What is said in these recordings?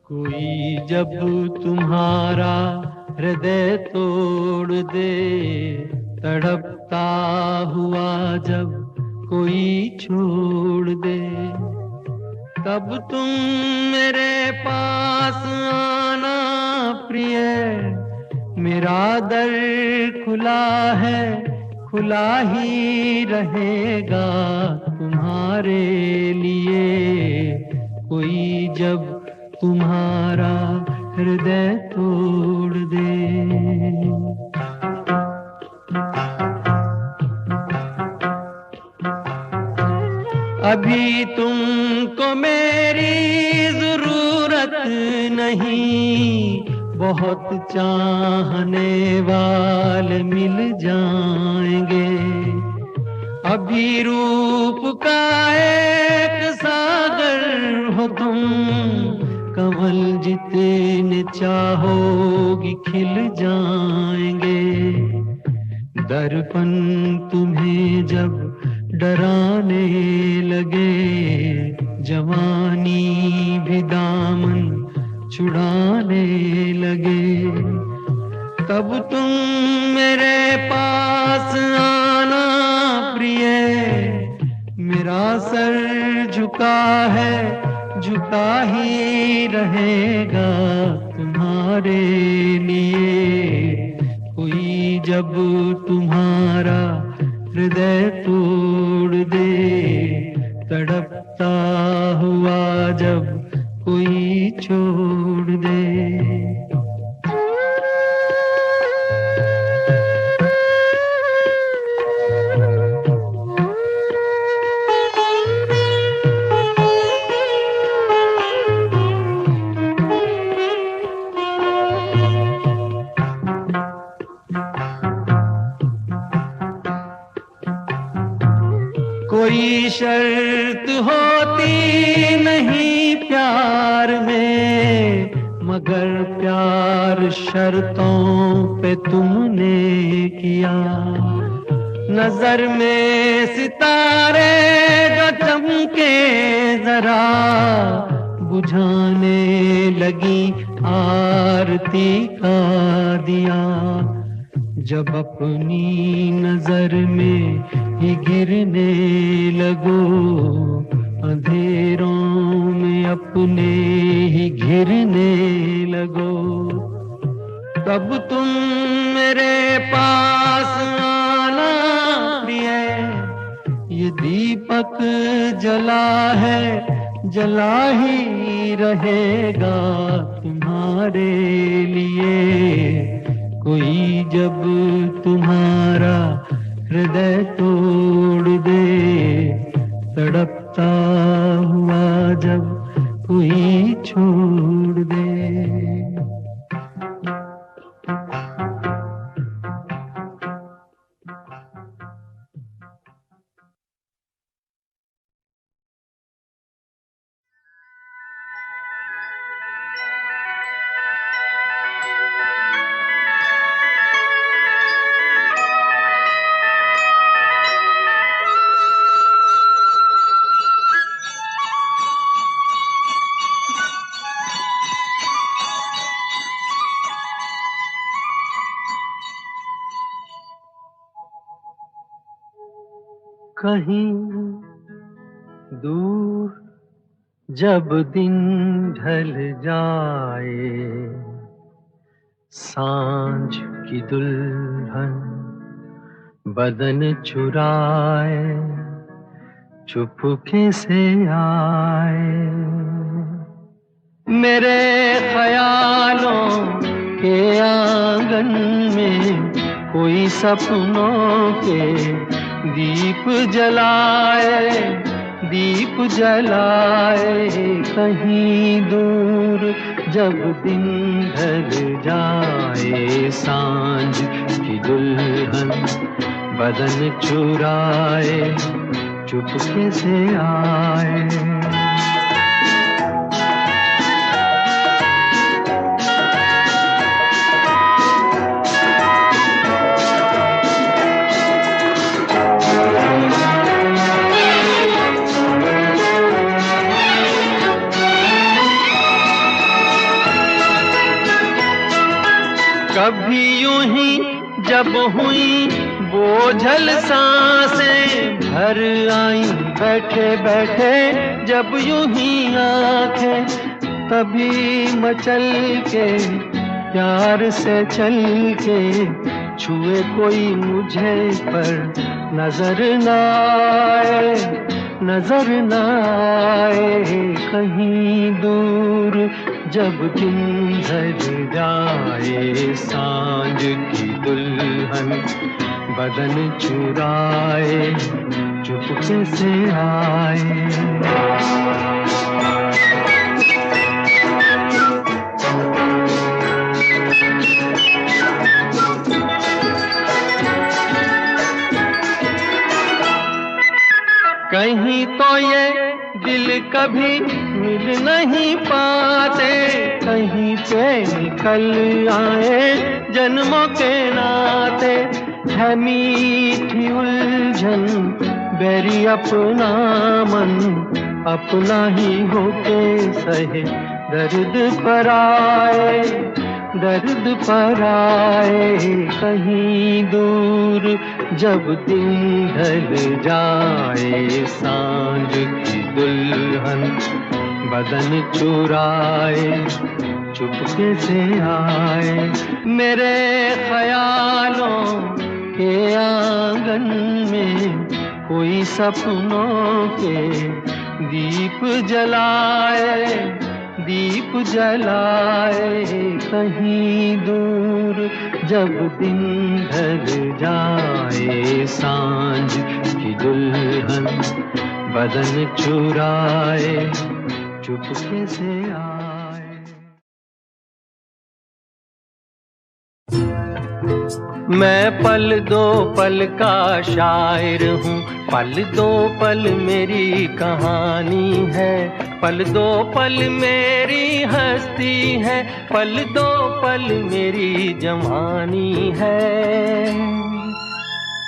कोई जब तुम्हारा हृदय तोड़ दे, तड़पता हुआ जब कोई छोड़ दे, तब तुम मेरे पास आना प्रिय। मेरा दर खुला है, खुला ही रहेगा तुम्हारे लिए। कोई जब तुम्हारा हृदय तोड़ दे। अभी तुमको मेरी जरूरत नहीं, बहुत चाहने वाले मिल जाएंगे। अभी रूप का एक सागर हो तुम, कमल जितने चाहोगी खिल जाएंगे। दर्पण तुम्हें जब डराने लगे, जवानी भी दामन छुड़ाने लगे, तब तुम मेरे पास आना प्रिय। मेरा सर झुका है, झुका ही रहेगा तुम्हारे लिए। कोई जब तुम्हारा हृदय तोड़ दे, तड़पता हुआ जब कोई छोड़ दे। कोई शर्त होती नहीं प्यार में, मगर प्यार शर्तों पे तुमने किया। नजर में सितारे जो चमके जरा, बुझाने लगी आरती का दिया। जब अपनी नजर में ही गिरने लगो, अंधेरों में अपने ही घिरने लगो, तब तुम मेरे पास आना प्रिय। ये दीपक जला है, जला ही रहेगा तुम्हारे लिए। कोई जब तुम्हारा हृदय तोड़ दे, तड़पता हुआ जब कोई छोड़ दे। कहीं दूर जब दिन ढल जाए, सांझ की दुल्हन बदन चुराए चुपके से आए। मेरे ख्यालों के आंगन में कोई सपनों के दीप जलाए, दीप जलाए। कहीं दूर जब दिन ढल जाए, सांझ की दुल्हन बदन चुराए चुपके से आए। जब हुई बोझल सांसें भर आई बैठे बैठे जब यूं ही आंखें, तभी मचल के प्यार से चल के छुए कोई मुझे पर नजर न आए, नजर न आए। कहीं दूर जब दिन ढल जाए, सांझ की दुल्हन बदन चुराए चुपके से आए। कहीं तो ये दिल कभी मिल नहीं पाते, कहीं पे निकल आए जन्मों के नाते। है मीठी उलझन बैरी अपना मन, अपना ही होके सहे दर्द पर आए, दर्द पर आए। कहीं दूर जब दिन ढल जाए, सांझ की दुल्हन बदन चुराए चुपके से आए। मेरे ख्यालों के आंगन में कोई सपनों के दीप जलाए, दीप जलाए। कहीं दूर जब दिन ढल जाए, सांझ की दुल्हन बदन चुराए चुपके से आए। मैं पल दो पल का शायर हूँ, पल दो पल मेरी कहानी है। पल दो पल मेरी हस्ती है, पल दो पल मेरी जवानी है।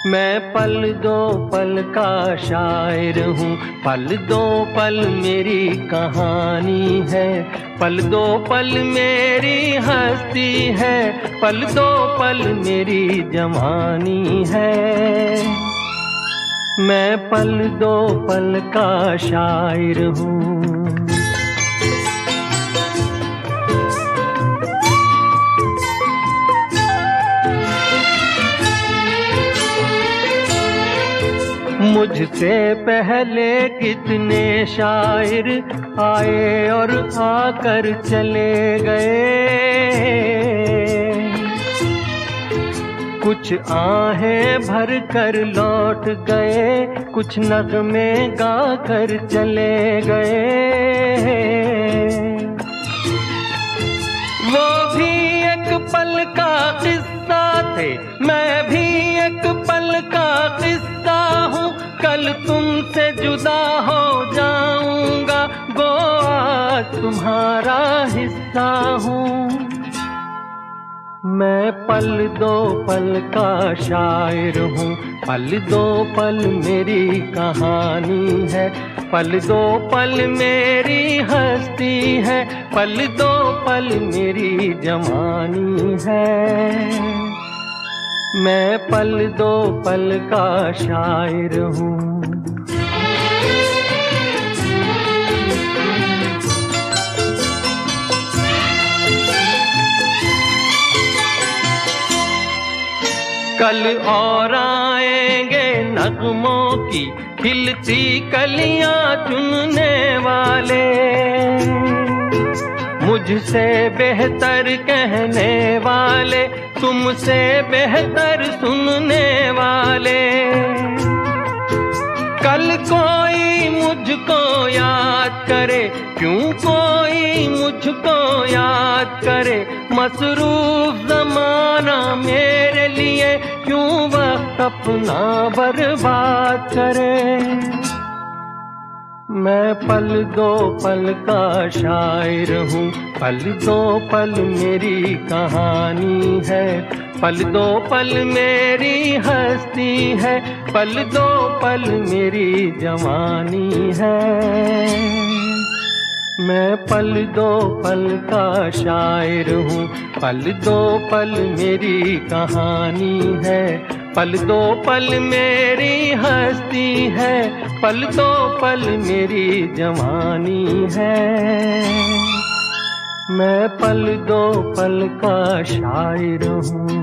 मैं पल दो पल का शायर हूँ, पल दो पल मेरी कहानी है। पल दो पल मेरी हस्ती है, पल दो पल मेरी जवानी है। मैं पल दो पल का शायर हूँ। मुझसे पहले कितने शायर आए और आकर चले गए। कुछ आहें भर कर लौट गए, कुछ नगमे गा कर चले गए। वो भी एक पल का किस्सा थे, मैं भी एक पल का किस्सा हूँ। कल तुमसे जुदा हो जाऊंगा, गो आज तुम्हारा हिस्सा हूँ। मैं पल दो पल का शायर हूँ, पल दो पल मेरी कहानी है। पल दो पल मेरी हस्ती है, पल दो पल मेरी जवानी है। मैं पल दो पल का शायर हूँ। कल और आएंगे नगमों की खिलती कलियां चुनने वाले, मुझसे बेहतर कहने वाले, तुमसे बेहतर सुनने वाले। कल कोई मुझको याद करे, क्यों कोई मुझको याद करे। मसरूफ जमाना मेरे लिए क्यों वक्त अपना बर्बाद करे। मैं पल दो पल का शायर हूँ, पल दो पल मेरी कहानी है। पल दो पल मेरी हस्ती है, पल दो पल मेरी जवानी है। मैं पल दो पल का शायर हूँ, पल दो पल मेरी कहानी है, पल दो पल मेरी हस्ती है, पल दो पल मेरी जवानी है। मैं पल दो पल का शायर हूँ।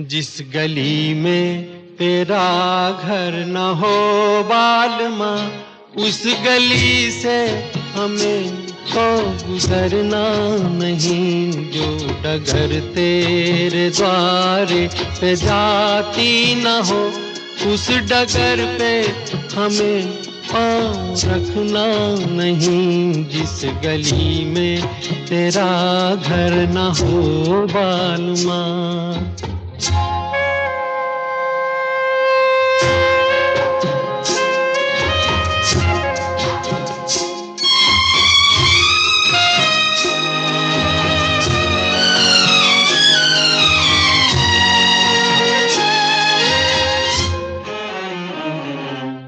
जिस गली में तेरा घर न हो बालमा, उस गली से हमें तो गुजरना नहीं। जो डगर तेरे द्वारे पे जाती न हो, उस डगर पे हमें पाँव रखना नहीं। जिस गली में तेरा घर न हो बालमा।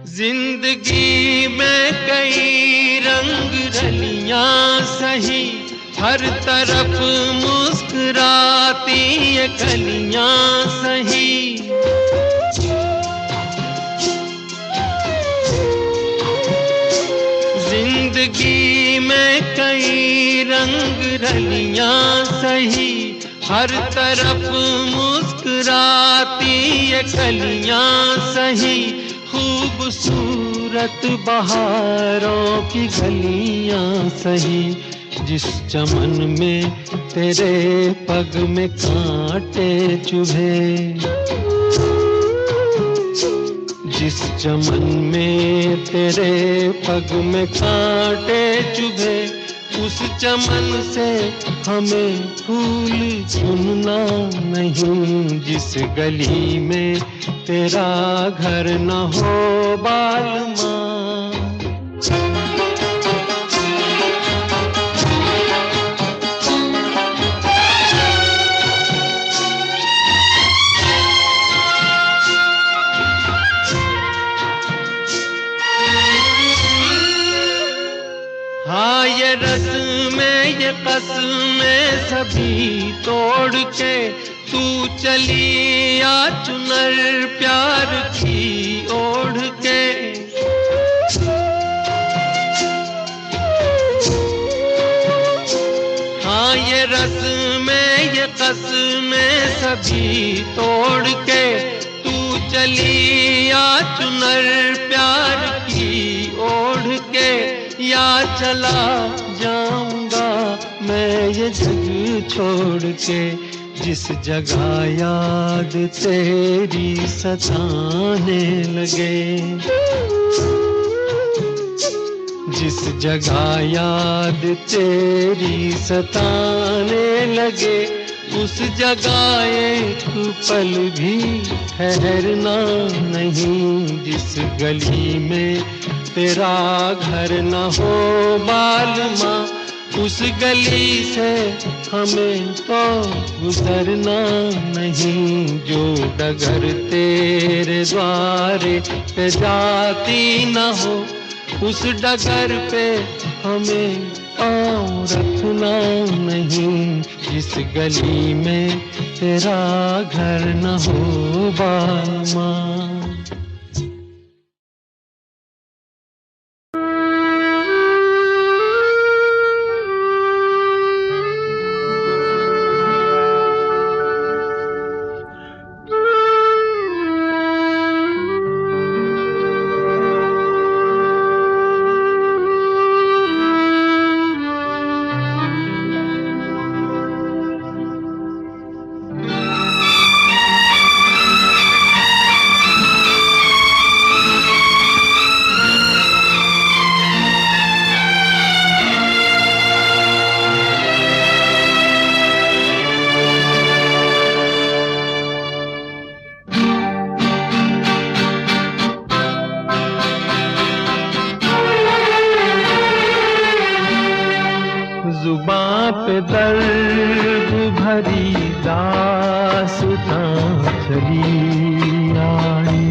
जिंदगी में कई रंग रलियां सही, हर तरफ मुस्कुराती ये कलियां सही। जिंदगी में कई रंग रलियां सही, हर तरफ मुस्कुराती ये कलियां सही। खूबसूरत बहारों की गलियां सही, जिस चमन में तेरे पग में कांटे चुभे। जिस चमन में तेरे पग में कांटे चुभे, उस चमन से हमें फूल चुनना नहीं। जिस गली में तेरा घर न हो बालमा। हाँ ये रस्में ये कसमें सभी तोड़ के तू चली आ चुनर प्यार की ओढ़ के। हाँ ये रस्में ये कसमें सभी तोड़ के तू चली आ चुनर प्यार की ओढ़ के। या चला जाऊंगा मैं ये जग छोड़ के, जिस जगह याद तेरी सताने लगे। जिस जगह याद तेरी सताने लगे, उस जगह एक पल भी ठहरना नहीं। जिस गली में तेरा घर न हो बालमा, उस गली से हमें तो गुजरना नहीं। जो डगर तेरे द्वारे पे जाती न हो, उस डगर पे हमें पाँव रखना नहीं। जिस गली में तेरा घर न हो बालमा। पे दर्द भरी दास्तां चली आई,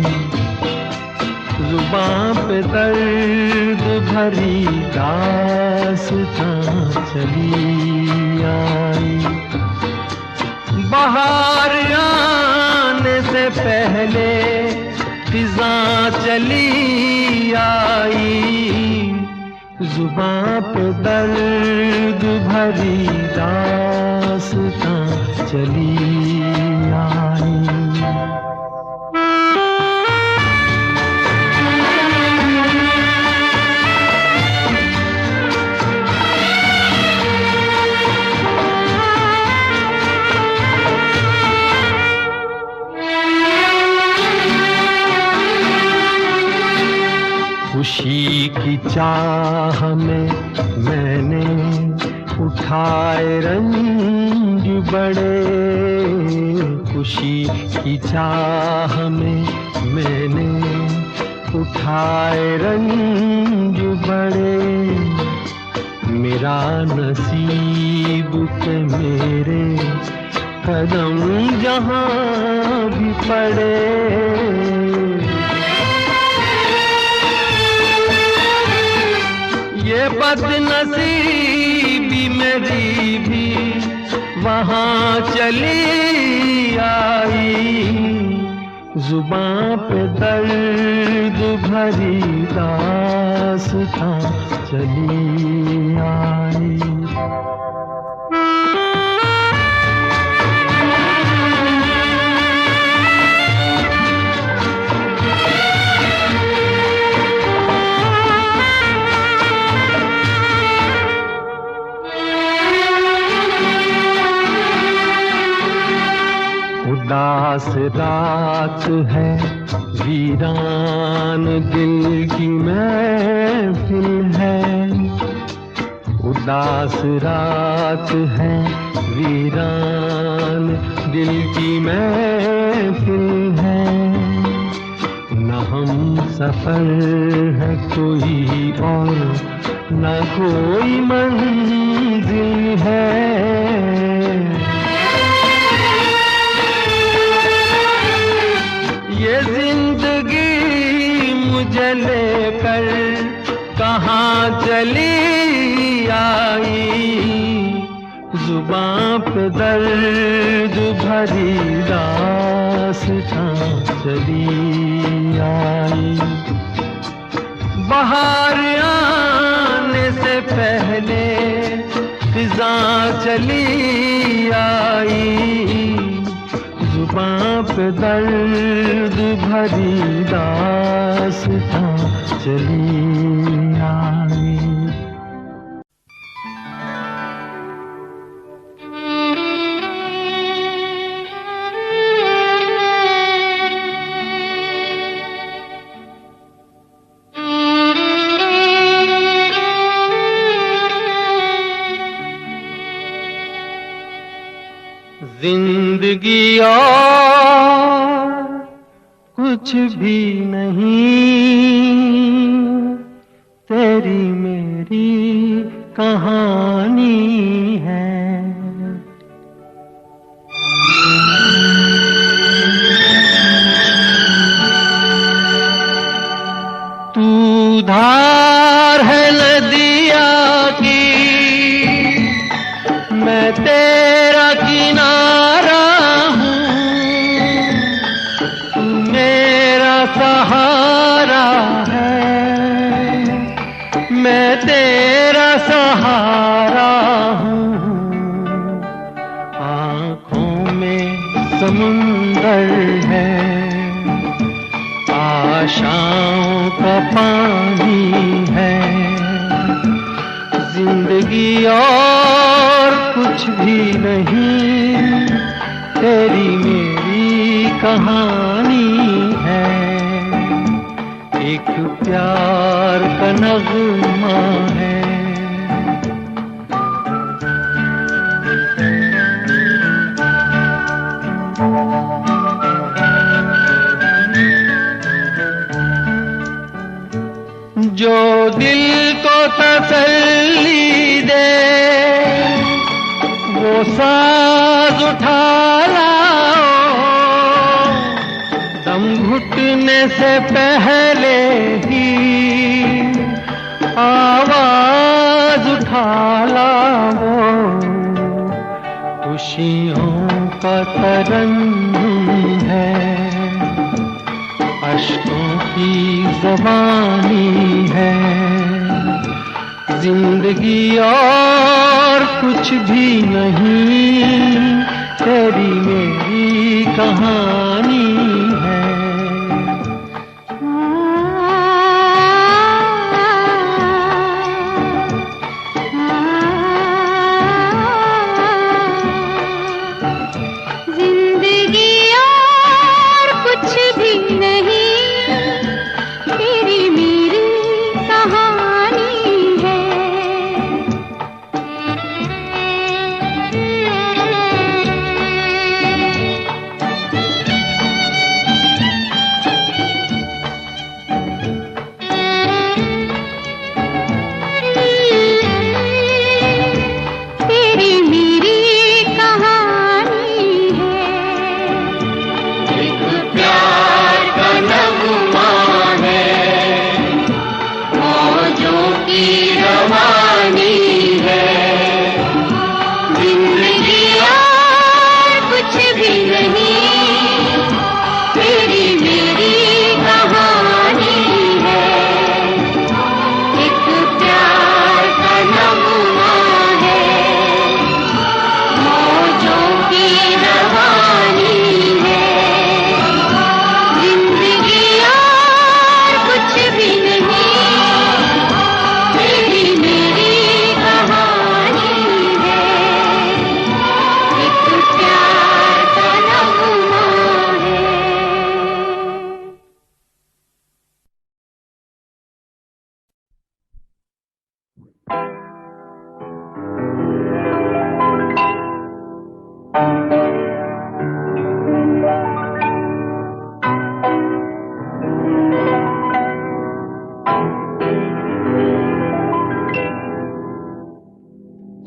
जुबां पे दर्द भरी दास्तां चली आई। बाहर आने से पहले फिज़ां चली आई, जुबां पे दर्द भरी दास्तां चली आई। खुशी की चाह में मैंने उठाए रंज बड़े, खुशी की चाह में मैंने उठाए रंज बड़े। मेरा नसीब के मेरे कदम जहाँ भी पड़े, ये बदनसीबी मेरी भी वहाँ चली आई, जुबां पे दर्द भरी दास्तां चली आई। उदास रात है, वीरान दिल की महफिल है, उदास रात है, वीरान दिल की महफिल है। न हम सफर है कोई और न कोई मंजिल है, ये जिंदगी मुझे लेकर कहाँ चली आई, जुबां पे दर्द भरी दास्तां चली आई। बाहर आने से पहले फिज़ां चली आई, जुबां पे दर्द भरी दास्तां चली आई। जिंदगी और कुछ भी नहीं, तेरी मेरी कहानी है। तू धार है नदिया की, मैं तेरा किनारा हूँ, तू मेरा सहारा है, मैं तेरा सहारा हूँ। आँखों में समुंदर है, आशाओं का पानी है, जिंदगी और कुछ भी नहीं, तेरी मेरी कहानी है। एक प्यार का नगमा है, जो दिल को तसल्ली दे, साज उठा लाओ, दम घुटने से पहले ही आवाज उठा लाओ। खुशियों का तरन्नुम है, अश्कों की ज़बानी है, जिंदगी और कुछ भी नहीं, तेरी मेरी कहानी है।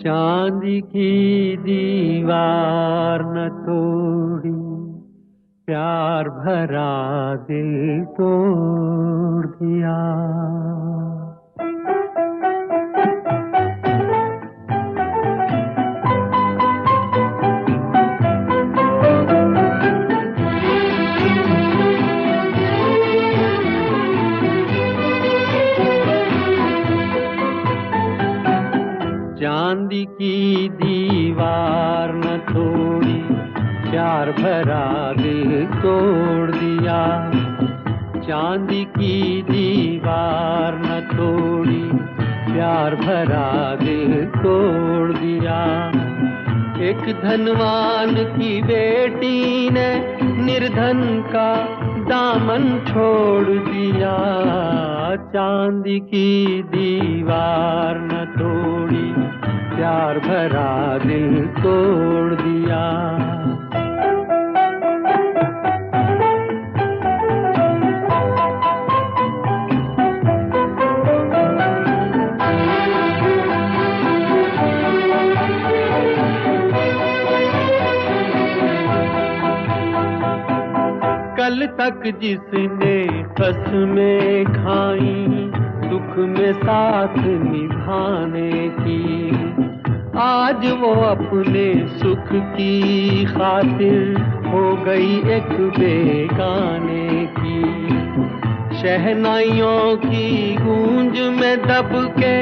चांदी की दीवार न तोड़ी, प्यार भरा दिल तोड़ दिया। चांदी की दीवार न तोड़ी, प्यार भरा दिल तोड़ दिया। चांदी की दीवार न तोड़ी, प्यार भरा दिल तोड़ दिया। एक धनवान की बेटी ने निर्धन का दामन छोड़ दिया। चांदी की दीवार न तोड़ी, प्यार भरा दिल तोड़ दिया। कल तक जिसने कसमें खाई, दुख में साथ निभाने की, आज वो अपने सुख की खातिर हो गई एक बेगाने की। शहनाइयों की गूंज में दब के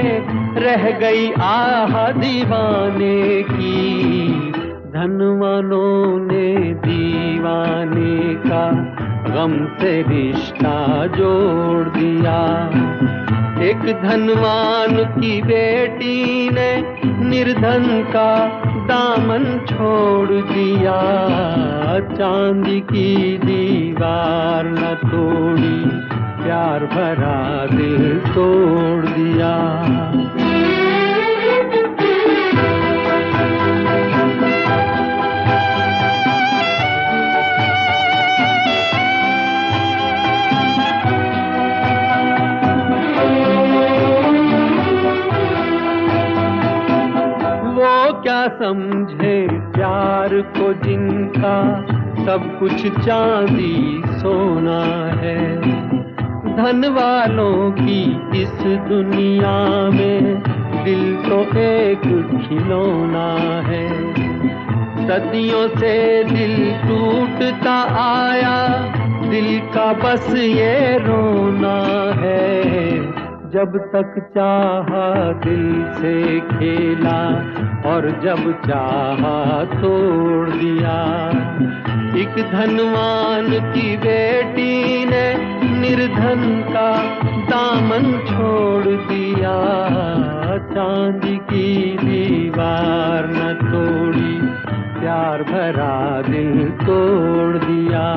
रह गई आह दीवाने की। धनवानों ने दीवाने का गम से रिश्ता जोड़ दिया। एक धनवान की बेटी ने निर्धन का दामन छोड़ दिया। चांदी की दीवार न तोड़ी, प्यार भरा दिल तोड़ दिया। क्या समझे सब कुछ चांदी सोना है। धन वालों की इस दुनिया में दिल तो एक खिलौना है। सदियों से दिल टूटता आया, दिल का बस ये रोना है। जब तक चाहा दिल से खेला और जब चाहा तोड़ दिया। एक धनवान की बेटी ने निर्धन का दामन छोड़ दिया। चांदी की दीवार न तोड़ी, प्यार भरा दिल तोड़ दिया।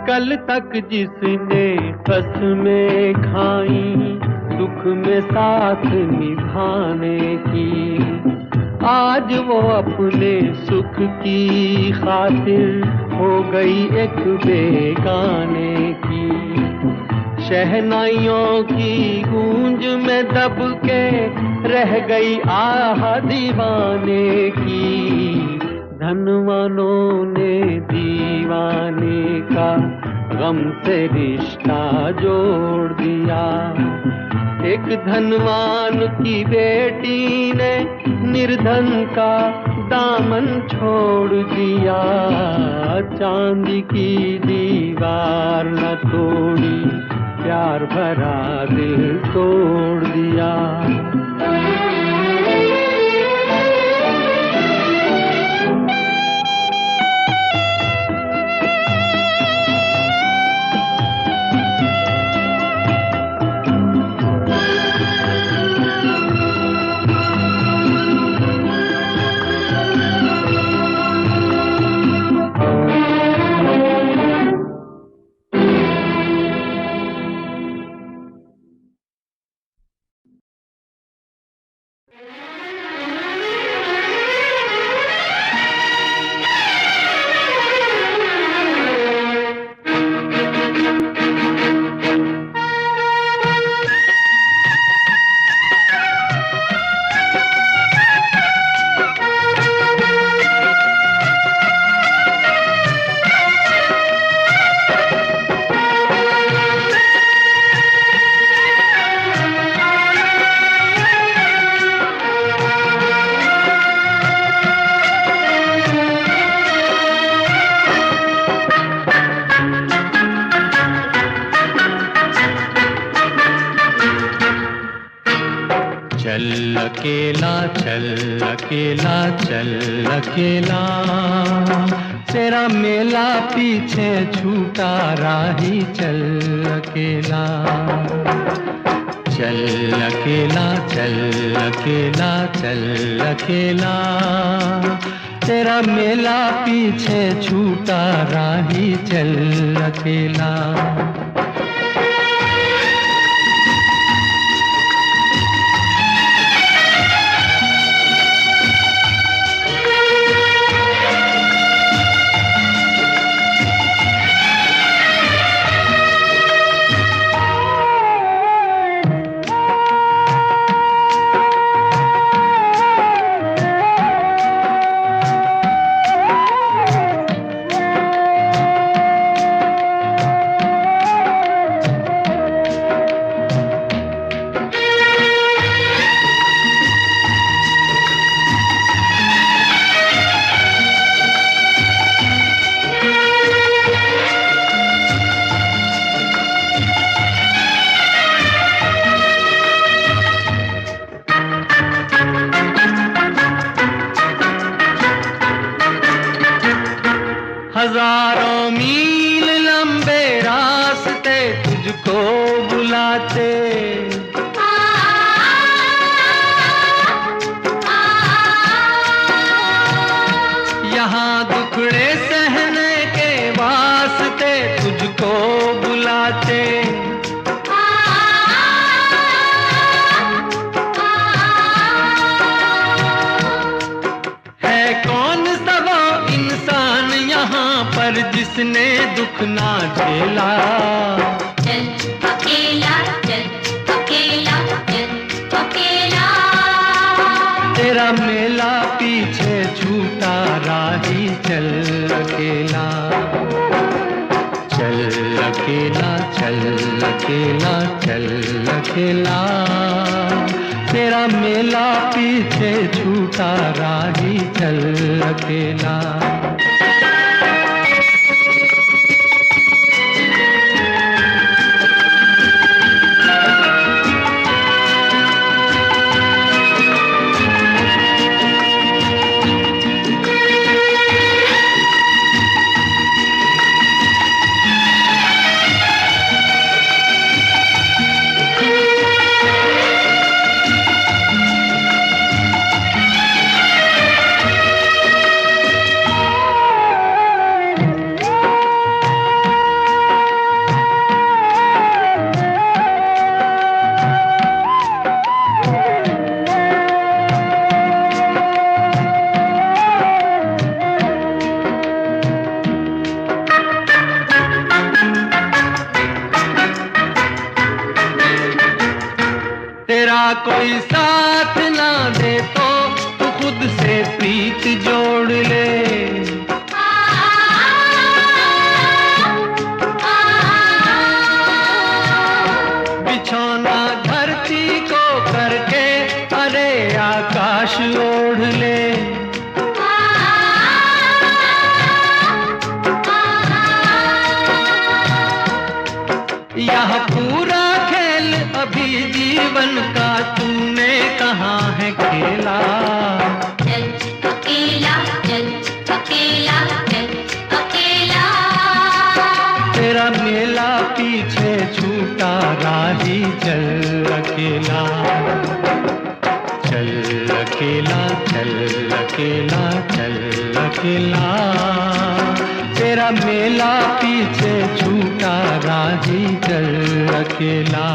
कल तक जिसने कसमें खाई दुख में साथ निभाने की, आज वो अपने सुख की खातिर हो गई एक बेगाने की। शहनाइयों की गूंज में दब के रह गई आह दीवाने की। धनवानों ने दीवाने का गम से रिश्ता जोड़ दिया। एक धनवान की बेटी ने निर्धन का दामन छोड़ दिया। चांदी की दीवार न तोड़ी, प्यार भरा दिल तोड़ दिया। चल अकेला चल अकेला चल अकेला, तेरा मेला पीछे छूटा राही चल अकेला। चल अकेला चल अकेला चल अकेला, तेरा मेला पीछे छूटा राही चल अकेला। हजारों मील लंबे रास्ते तुझको बुलाते, यहाँ दुखड़े सहने के वास्ते तुझको बुलाते। है कौन सा जिसने दुख ना झेला। चल अकेला, चल अकेला, चल अकेला। तेरा मेला पीछे छूटा राही चल अकेला। चल अकेला, चल अकेला, चल अकेला। तेरा मेला पीछे छूटा राही चल अकेला। तेरा कोई साथ ना दे तो तू खुद से प्रीत जोड़ ले। बिछौना धरती को करके अरे आकाश ओढ़ ले। यह पूरा खेल अभी जीवन का तूने कहाँ है खेला। चल अकेला, चल अकेला, चल अकेला। तेरा मेला पीछे छूटा राही चल अकेला। चल अकेला, चल अकेला, चल अकेला। तेरा मेला पीछे छूटा राही चल अकेला।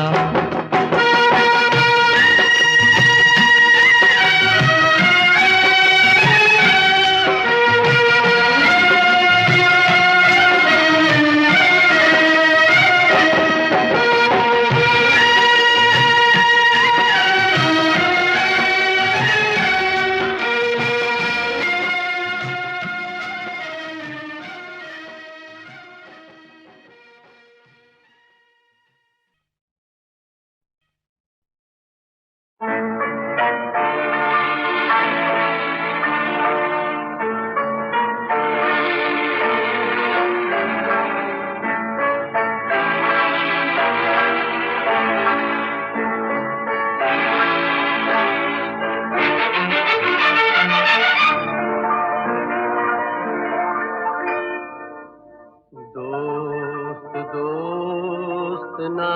ना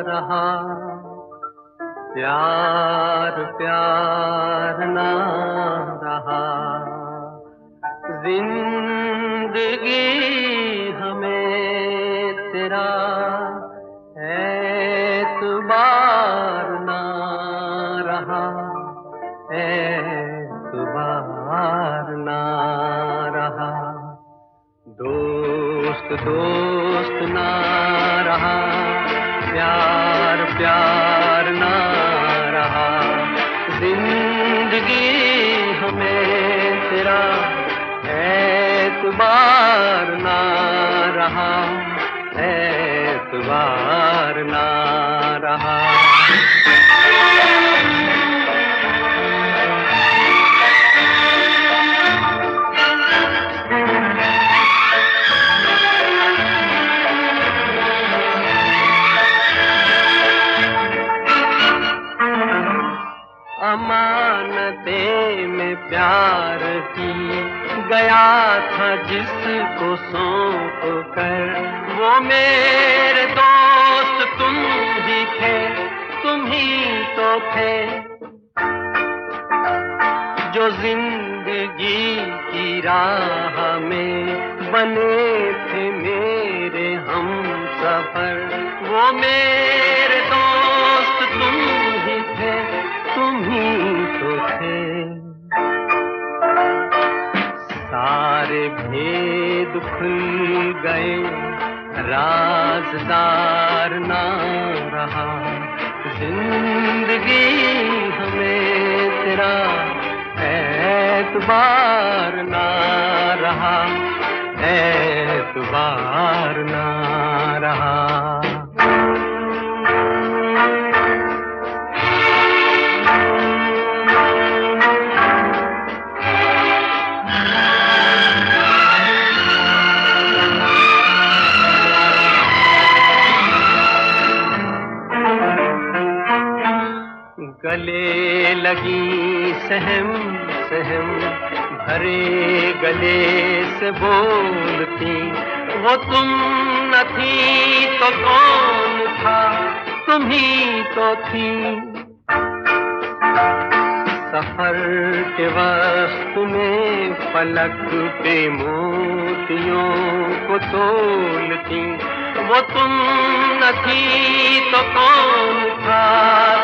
रहा प्यार प्यार ना रहा जिंदगी हमें तेरा एतबार ना रहा एतबार ना रहा दोस्त दोस्त ना रहा प्यार प्यार ना रहा जिंदगी हमें तेरा एतबार ना रहा एतबार ना रहा अमानते में प्यार की गया था जिसको सौंप कर वो मेरे दोस्त तुम ही थे तुम ही तो थे जो जिंदगी की राह में बने थे मेरे हम सफर वो मेरे दोस्त तुम ही थे तुम ही तो थे सारे भेद खुल गए, राज़दार ना रहा। जिंदगी हमें तेरा एतबार ना रहा, एतबार ना रहा। गले लगी सहम सहम, भरे गले से बोलती, वो तुम न थी तो कौन था, तुम ही तो थी। सफर के वक्त में पलक पे मोतियों को तोलती, वो तुम न थी तो कौन था,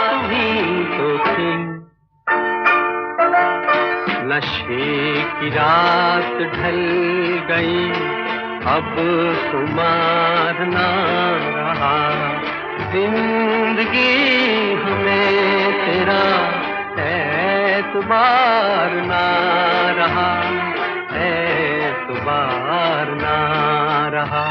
तुम ही तो थी। नशे की रात ढल गई, अब खुमार ना रहा। जिंदगी हमें तेरा एतबार ना रहा, एतबार ना रहा।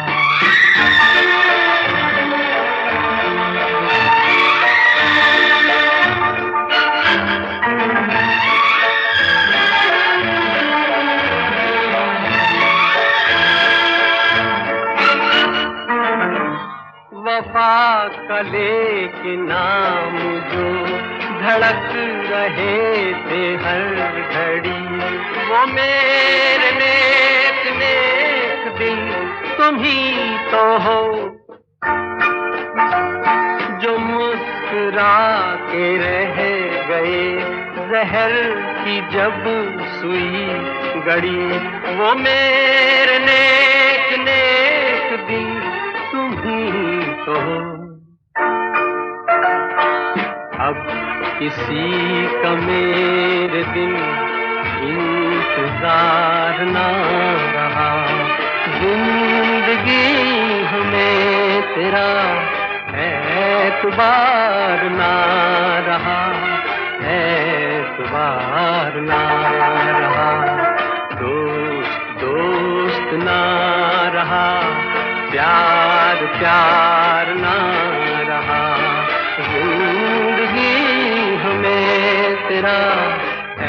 वफा का लेके नाम जो धड़क रहे थे हर घड़ी, वो मेरे नेक नेक दिल तुम ही तो हो। जो मुस्कुरा के रह गए, जहर की जब सुई गड़ी, वो मेरे नेक नेक दिल तुम ही तो हो। अब किसी का मेरे दिन इंतजार ना रहा। जिंदगी हमें तेरा एतबार ना रहा, एतबार ना रहा। दोस्त दोस्त ना रहा, प्यार प्यार ना रहा। जिंदगी हमें तेरा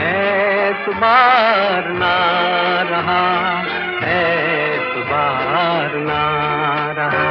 एतबार ना रहा, एतबार ना रहा।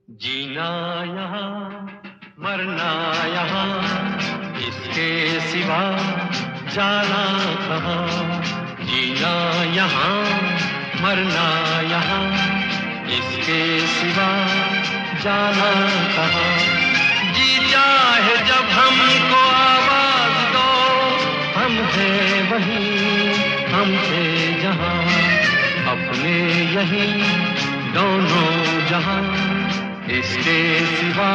जीना यहाँ मरना यहाँ, इसके सिवा जाना कहाँ। जीना यहाँ मरना यहाँ, इसके सिवा जाना कहाँ। जी चाहे जब हमको आवाज दो, हम हैं वहीं हम थे जहाँ, अपने यहीं दोनों जहाँ, इसके सिवा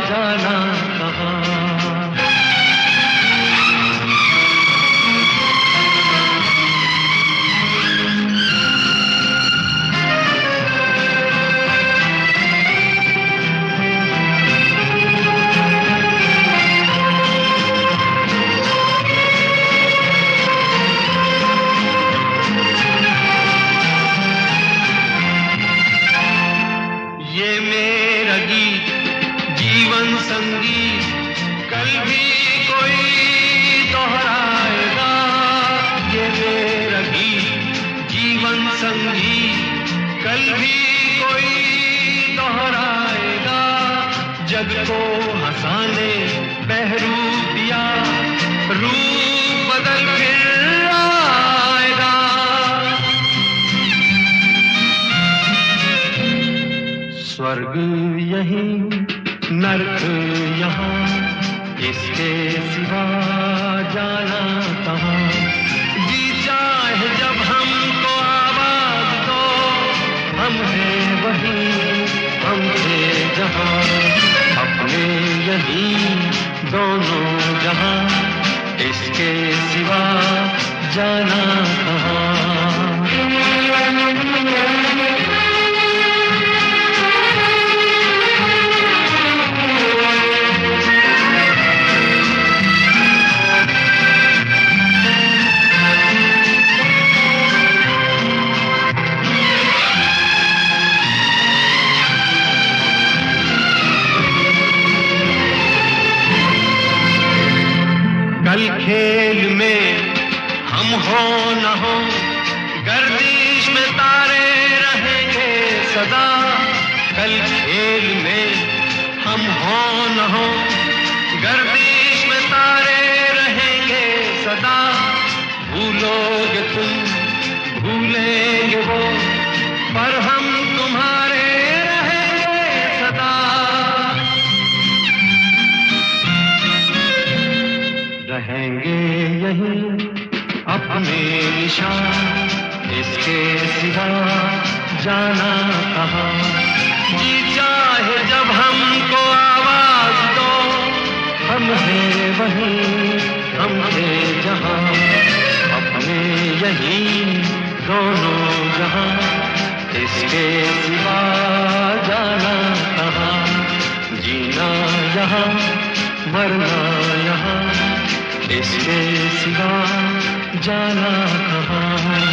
जाना कहाँ। मेरा गीत जीवन संगीत कल भी कोई दोहराएगा। ये मेरा गीत जीवन संगीत कल भी कोई दोहराएगा। जग को हंसाने बहरूप दिया, रूप बदल फिर आएगा। स्वर्ग यहीं नर्क यहाँ, इसके सिवा जाना कहाँ। जी चाहे जब हमको आवाज दो, हम हैं वहीं, हम थे जहाँ। अपने यहीं दोनों जहाँ, इसके सिवा जाना कहाँ। कल खेल में हम हो न हो, गर्दिश में तारे रहेंगे सदा। कल खेल में हम हो न हो, गर्दिश में तारे रहेंगे सदा। भूलोगे तुम भूलेंगे वो, पर हम तुम्हारे रहेंगे सदा। रहेंगे यहीं अपने निशान, इसके सिवा जाना कहाँ। जी चाहे जब हमको आवाज दो, हम हैं वहीं, हम थे जहाँ। अपने यहीं दोनों जहाँ, इसके सिवा जाना कहाँ। जीना यहाँ मरना यहाँ, इसके सिवा जाना कहाँ।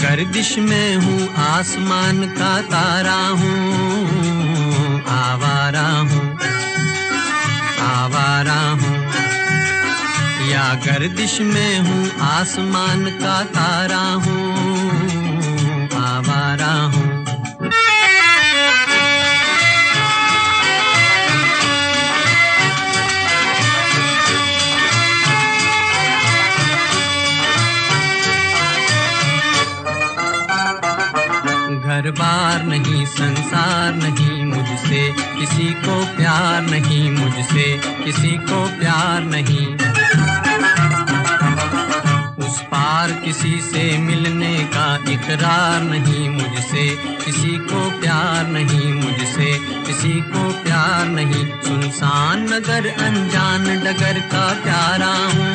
गर्दिश में हूँ आसमान का तारा हूँ। आवारा हूँ, आवारा हूँ, या गर्दिश में हूँ आसमान का तारा हूँ। आवारा हूँ। घर बार नहीं, संसार नहीं, मुझसे किसी को प्यार नहीं, मुझसे किसी को प्यार नहीं। उस पार किसी से मिलने का इकरार नहीं, मुझसे किसी को प्यार नहीं, मुझसे किसी को प्यार नहीं। सुनसान नगर अनजान डगर का प्यारा हूँ।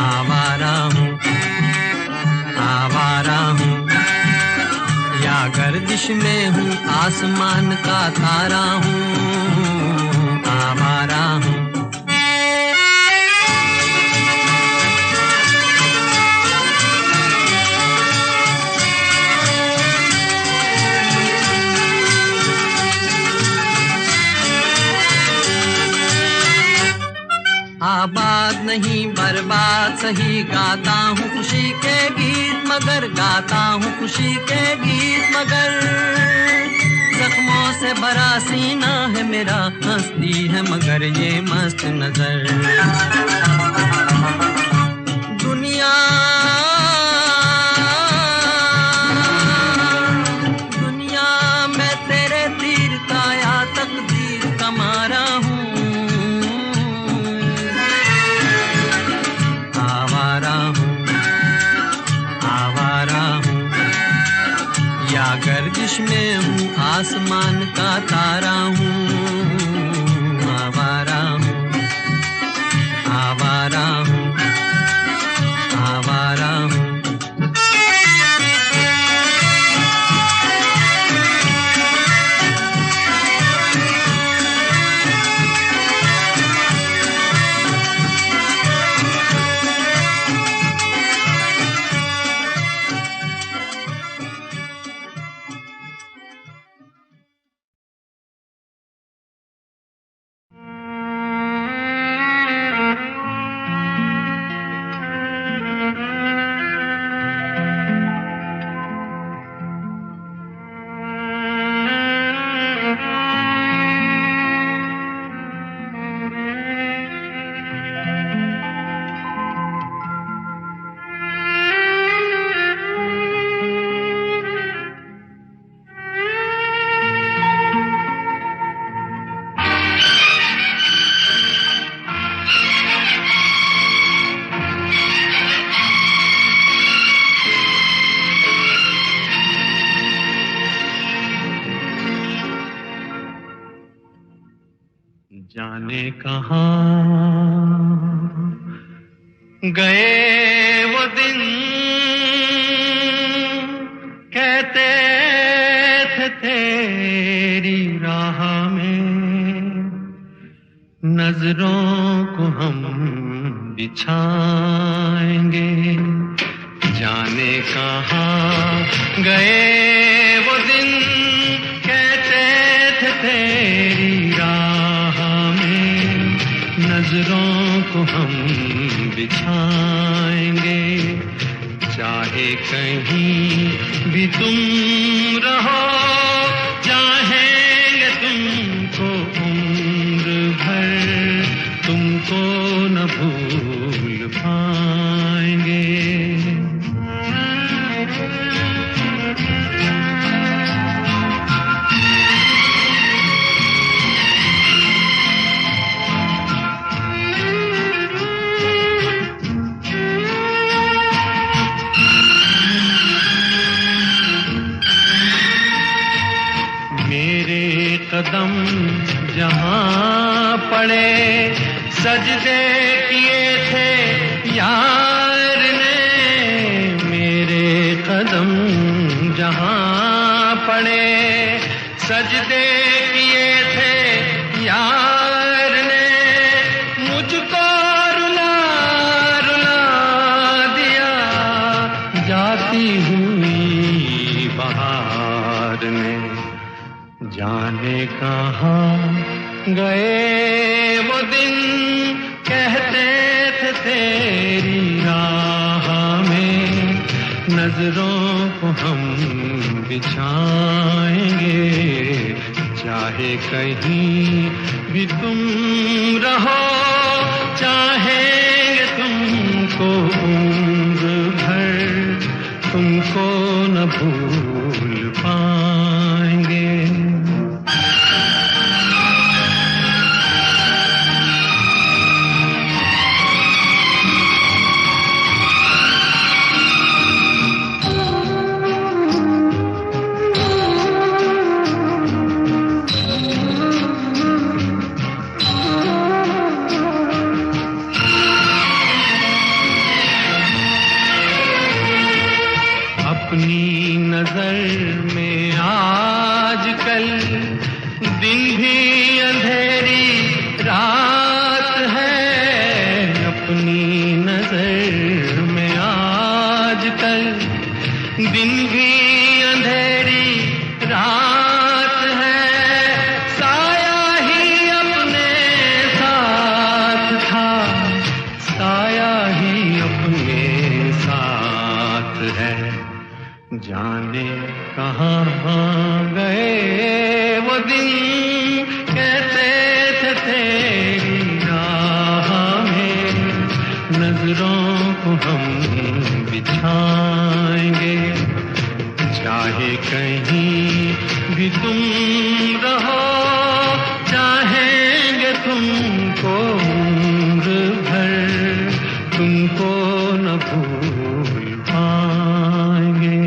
आवारा हूँ, आवारा हूँ, या गर्दिश में हूँ आसमान का तारा हूँ। आवारा हूँ। आबाद नहीं बर्बाद सही, गाता हूँ खुशी के गीत मगर, गाता हूँ खुशी के गीत मगर। जख्मों से भरा सीना है मेरा, हंसती है मगर ये मस्त नजर। दुनिया में तेरे तीर का या तकदीर का मारा हूँ, आवारा हूँ, आवारा हूँ, या गर्दिश में हूँ आसमान का तारा हूँ। आवारा हूँ, आवारा हूँ, आवारा हूँ। जाने कहाँ गए वो दिन, कहते थे तेरी राह में नजरों को हम बिछाएंगे। जाने कहाँ गए वो दिन, कहते थे तेरी राह में नजरों को हम बिछाएंगे। चाहे कहीं भी तुम रहो, चाहेंगे तुमको उम्र भर, तुमको न भूल पाएंगे। कदम जहाँ पड़े सजदे किए थे यार ने, मेरे कदम जहाँ पड़े सजदे किए थे यार ने, मुझको रुला रुला दिया जाती हुई बहार ने। जाने कहाँ गए वो दिन, कहते थे तेरी राह में नजरों को हम बिछाएंगे। चाहे कहीं भी तुम रहो, चाहेंगे तुमको उम्र भर, तुमको न भूल पाएंगे। अपनी नजर में आजकल दिन भी अंधेरी रात है। अपनी नजर में आजकल दिन भी अंधेरी रात है। साया ही अपने साथ था, है, जाने कहाँ गए वो दिन, कैसे थे तेरी राह में, नजरों को हम बिछाएंगे, चाहे कहीं भी तुम रहो, चाहेंगे तुमको उम्र भर, तुमको न भूल पाएंगे।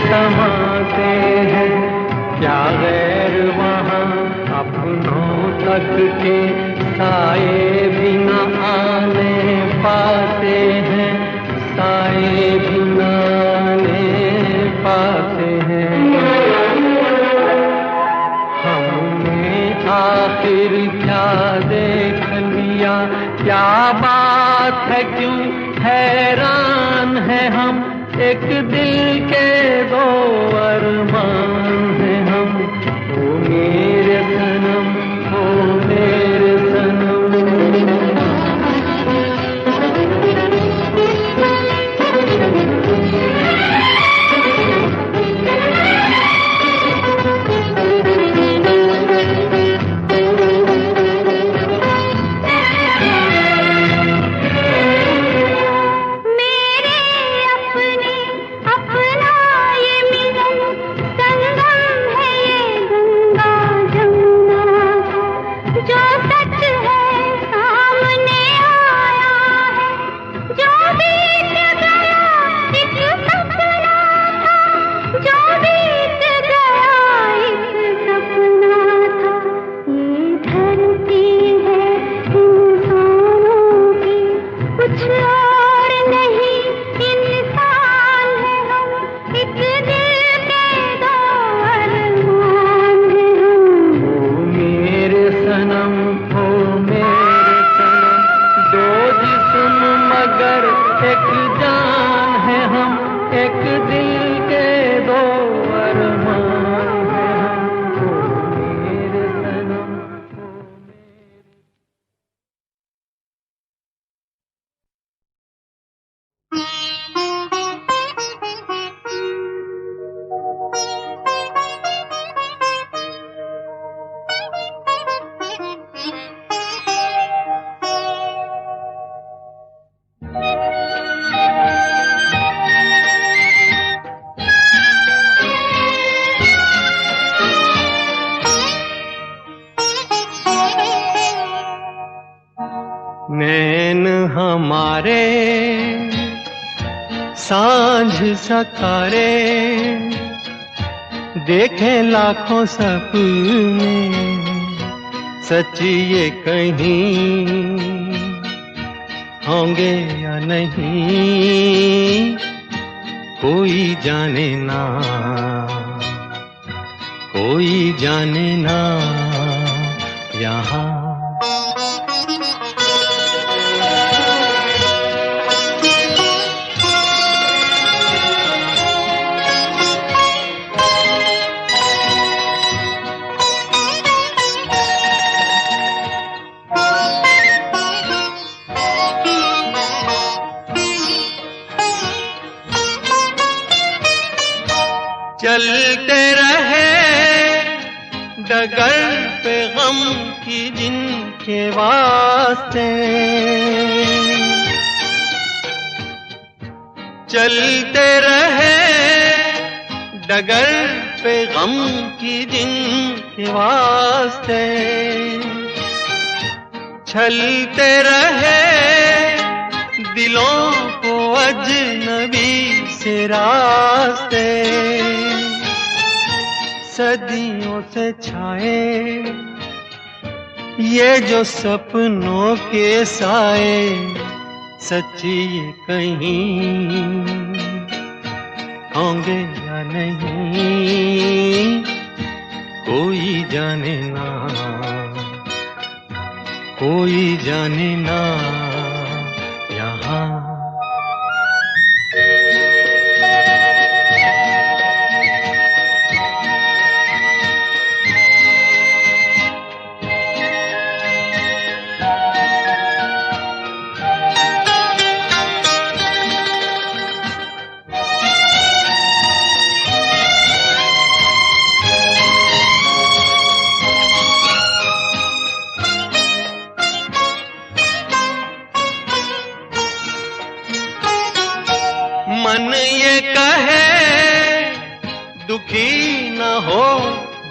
समाते हैं क्या गैर वहाँ अपनों तक के साए भी न आने पाते हैं, साए भी न आने पाते हैं। हमने आखिर क्या देख लिया, क्या बात है, क्यों हैरान है हम, एक दिल के दो अरमान हैं हम, ओ मेरे सनम, ओ मेरे सनम। मेरे अपने अपना ये मिलन संग नैन हमारे सांझ सकारे, देखे लाखों सपने, सच ये कहीं होंगे या नहीं, कोई जाने ना, कोई जाने ना यहाँ। चलते रहे डगर पे गम की जिनके वास्ते, चलते रहे डगर पे गम की जिनके वास्ते, छलते रहे दिलों को अजनबी से रास्ते, सदियों से छाए ये जो सपनों के साए, सच्ची ये कहीं होंगे या नहीं, कोई जाने ना, कोई जाने ना यहाँ। मन ये कहे दुखी न हो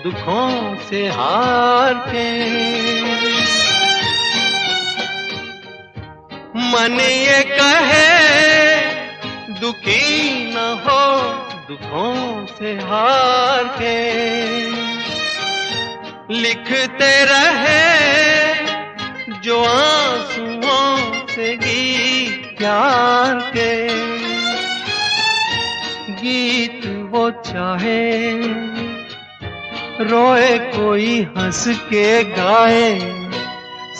दुखों से हार के, मन ये कहे दुखी न हो दुखों से हार के, लिखते रहे जो आंसुओं से गीत प्यार के, गीत वो चाहे रोए कोई हंस के गाए,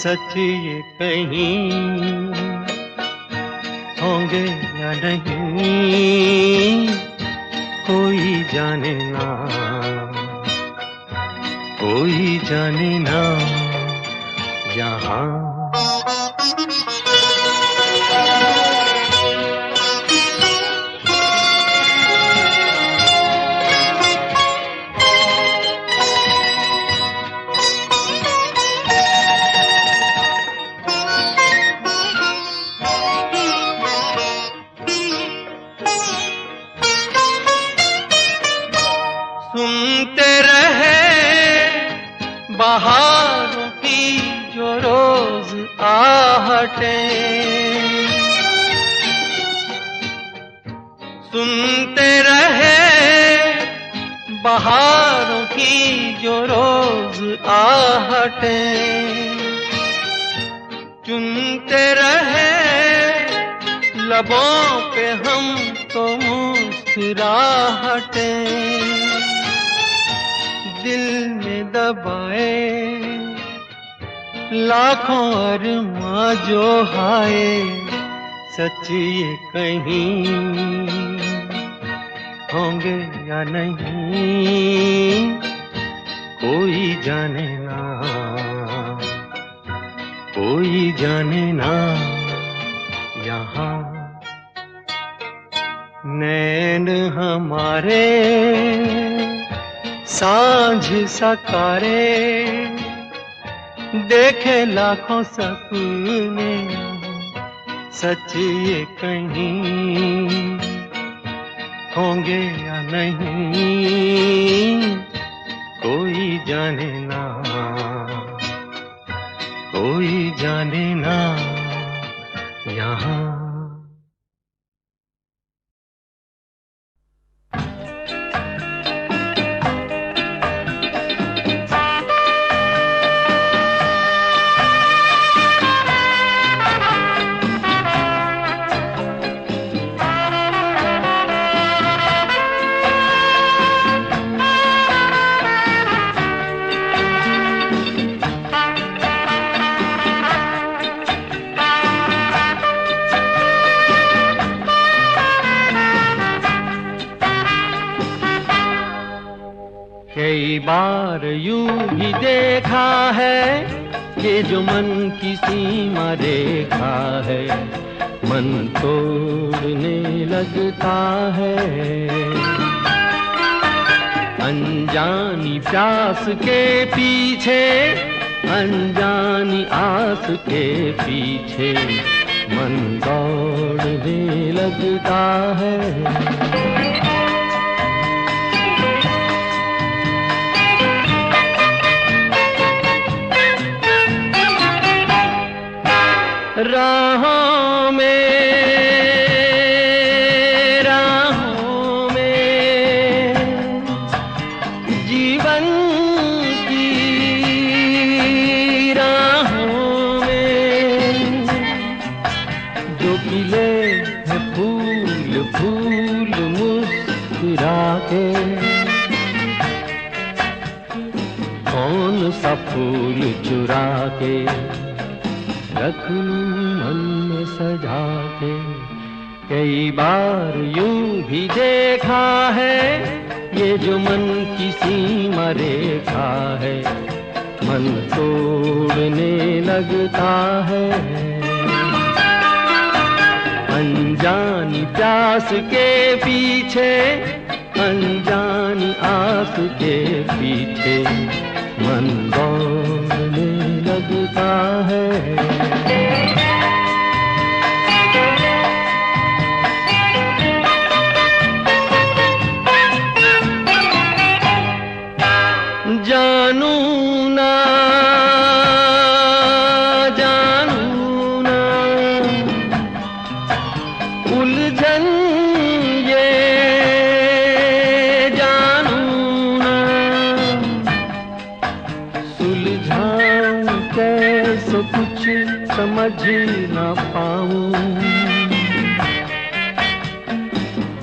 सच ये कहीं होंगे या नहीं, कोई जाने ना, कोई जाने ना यहाँ। सुनते रहे बहारों की जो रोज आहटें, सुनते रहे बहारों की जो रोज आहटें, चुनते रहे लबों पे हम तो मुस्कुराहटें, दिल में दबाए लाखों अरमां जो हाय, सच ये कहीं होंगे या नहीं, कोई जाने ना, कोई जाने ना यहाँ। नैन हमारे सांझ सकारे, देखे लाखों सपने, सच ये कहीं होंगे या नहीं, कोई जाने ना, कोई जाने ना। यहाँ। कई बार यूं भी देखा है कि जो मन की सीमा रेखा है मन तोड़ने लगता है। अनजानी प्यास के पीछे अनजानी आस के पीछे मन दौड़ने लगता है। राहों में जीवन की राहों में जो खिले हैं फूल फूल मुस्कुरा के, कौन सा फूल चुरा के रख लूं मन में सजा के। कई बार यूं भी देखा है ये जो मन की सीमा रेखा है मन तोड़ने लगता है। अनजानी प्यास के पीछे अनजानी आस के पीछे मन दौड़ने लगता है। जानू ना उलझन ये जानू ना सुलझाऊं कैसे कुछ समझ ना पाऊं।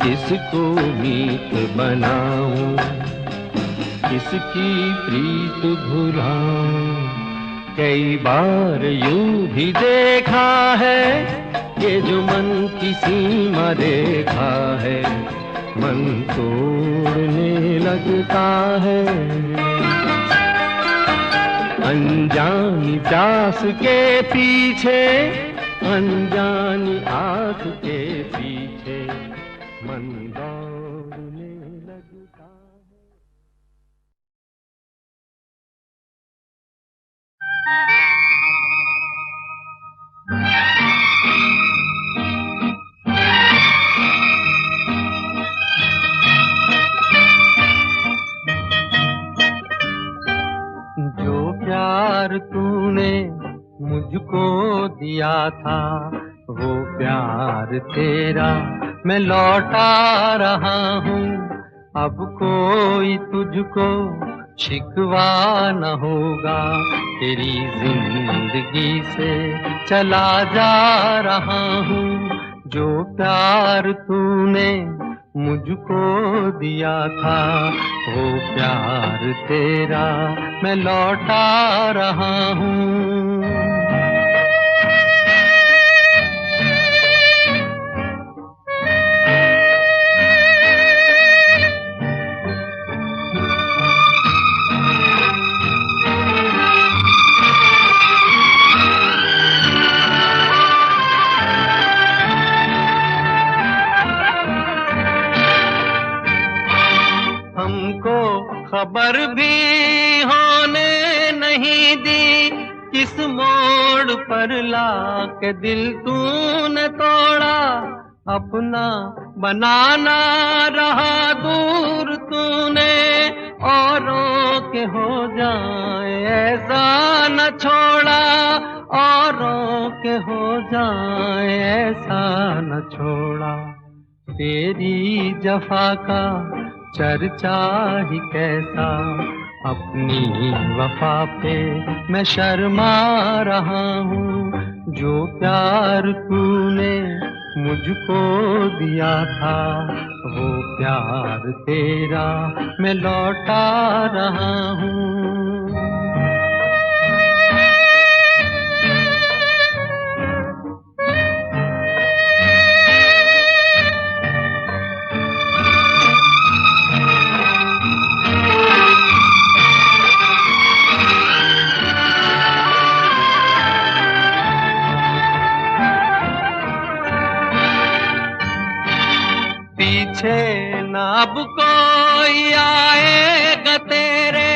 किसको मीत बनाऊं किसकी प्रीत भुलाऊं। कई बार यूं भी देखा है ये जो मन की सीमा रेखा है मन तोड़ने लगता है। अनजानी प्यास के पीछे अनजानी आस के पीछे मन दौड़ने लगता है। जो प्यार तूने मुझको दिया था वो प्यार तेरा मैं लौटा रहा हूँ। अब कोई तुझको शिकवा न होगा तेरी जिंदगी से चला जा रहा हूँ। जो प्यार तूने मुझको दिया था वो प्यार तेरा मैं लौटा रहा हूँ। खबर भी होने नहीं दी किस मोड़ पर लाके दिल तूने तोड़ा। अपना बनाना रहा दूर तूने औरों के हो जाए ऐसा न छोड़ा। औरों के हो जाए ऐसा न छोड़ा। तेरी जफा का चर्चा ही कैसा, अपनी वफा पे मैं शर्मा रहा हूँ। जो प्यार तूने मुझको दिया था, वो प्यार तेरा मैं लौटा रहा हूँ। पीछे न अब कोई आएगा तेरे,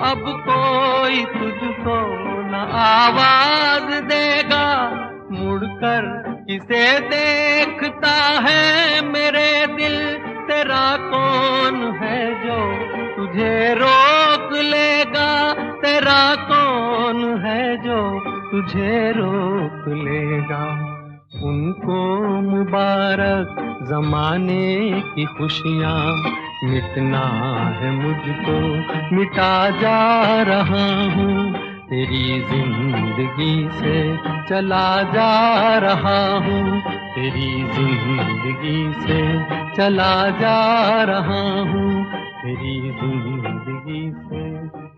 अब कोई तुझको न आवाज देगा। मुड़कर किसे देखता है मेरे दिल, तेरा कौन है जो तुझे रोक लेगा। तेरा कौन है जो तुझे रोक लेगा। उनको मुबारक जमाने की खुशियाँ, मिटना है मुझको मिटा जा रहा हूँ। तेरी जिंदगी से चला जा रहा हूँ, तेरी जिंदगी से चला जा रहा हूँ, तेरी जिंदगी से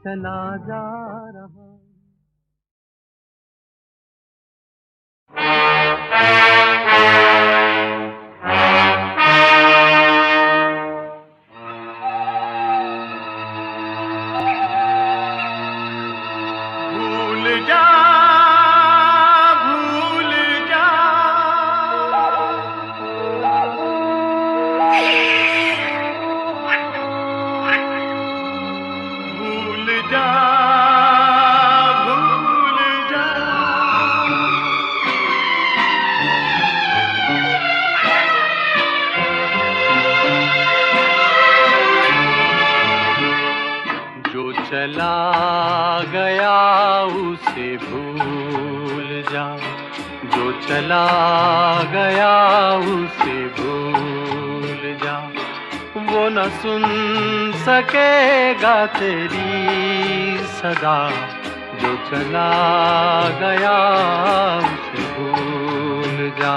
चला जा रहा हूँ। चला गया उसे भूल जा, जो चला गया उसे भूल जा। वो न सुन सकेगा तेरी सदा, जो चला गया उसे भूल जा।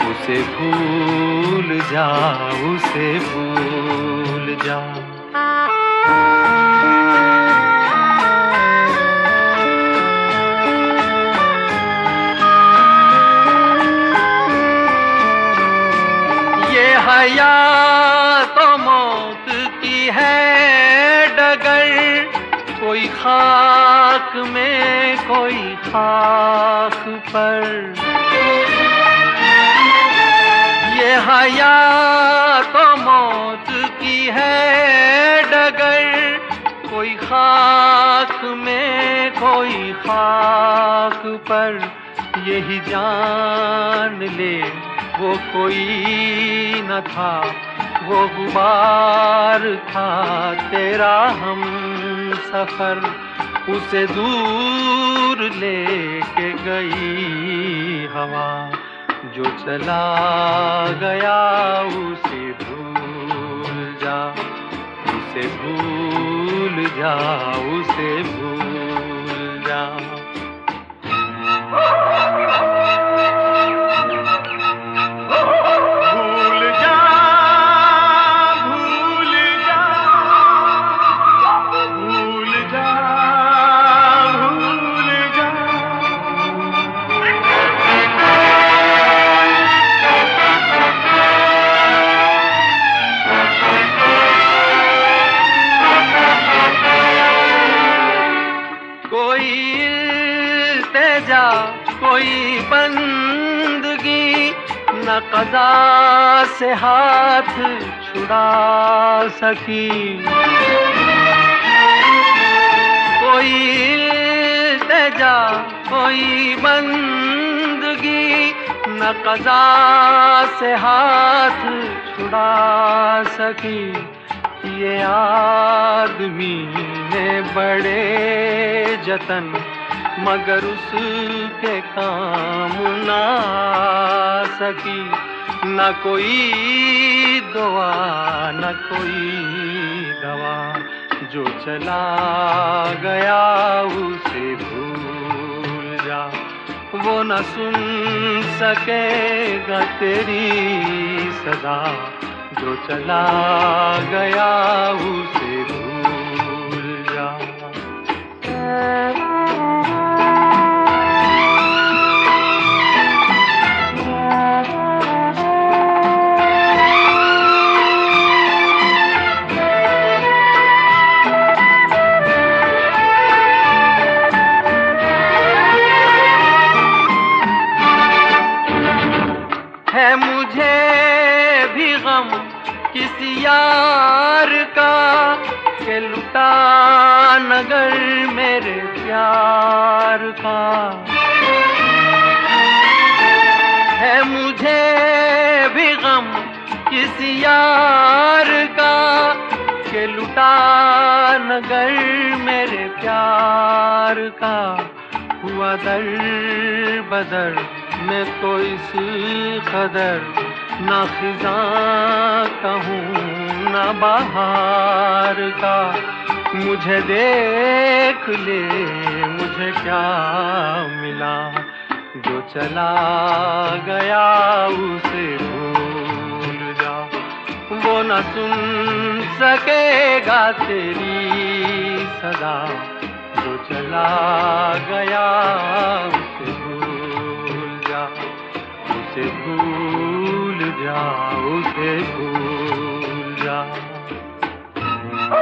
उसे भूल जा, उसे भूल जा। हयात तो मौत की है डगर, कोई खाक में कोई खाक पर। ये हयात तो मौत की है डगर, कोई खाक में कोई खाक पर। यही जान ले वो कोई न था, वो गुबार था तेरा हम सफर। उसे दूर लेके गई हवा, जो चला गया उसे भूल जा। उसे भूल जा, उसे भूल जा। कोई बंदगी न क़ज़ा से हाथ छुड़ा सकी, कोई इल्तिजा कोई बंदगी न क़ज़ा से हाथ छुड़ा सकी। ये आदमी ने बड़े जतन मगर उसके काम ना सकी। न कोई दुआ न कोई दवा, जो चला गया उसे भूल जा। वो न सुन सकेगा तेरी सदा, जो चला गया उसे भूल जा। है मुझे भी गम किसी यार का, के लुटा नगर मेरे प्यार का। है मुझे भी गम किसी यार का, के लुटा नगर मेरे प्यार का। हुआ दर बदर मैं तो इस कदर, ना खिज़ां कहूँ ना बहार का। मुझे देख ले मुझे क्या मिला, जो चला गया उसे भूल जा। वो न सुन सकेगा तेरी सदा, जो चला गया उसे भूल जा। उसे भूल जा, उसे भूल जा। भूल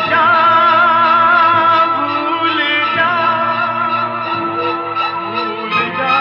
जा, भूल जा, भूल जा, भूल जा।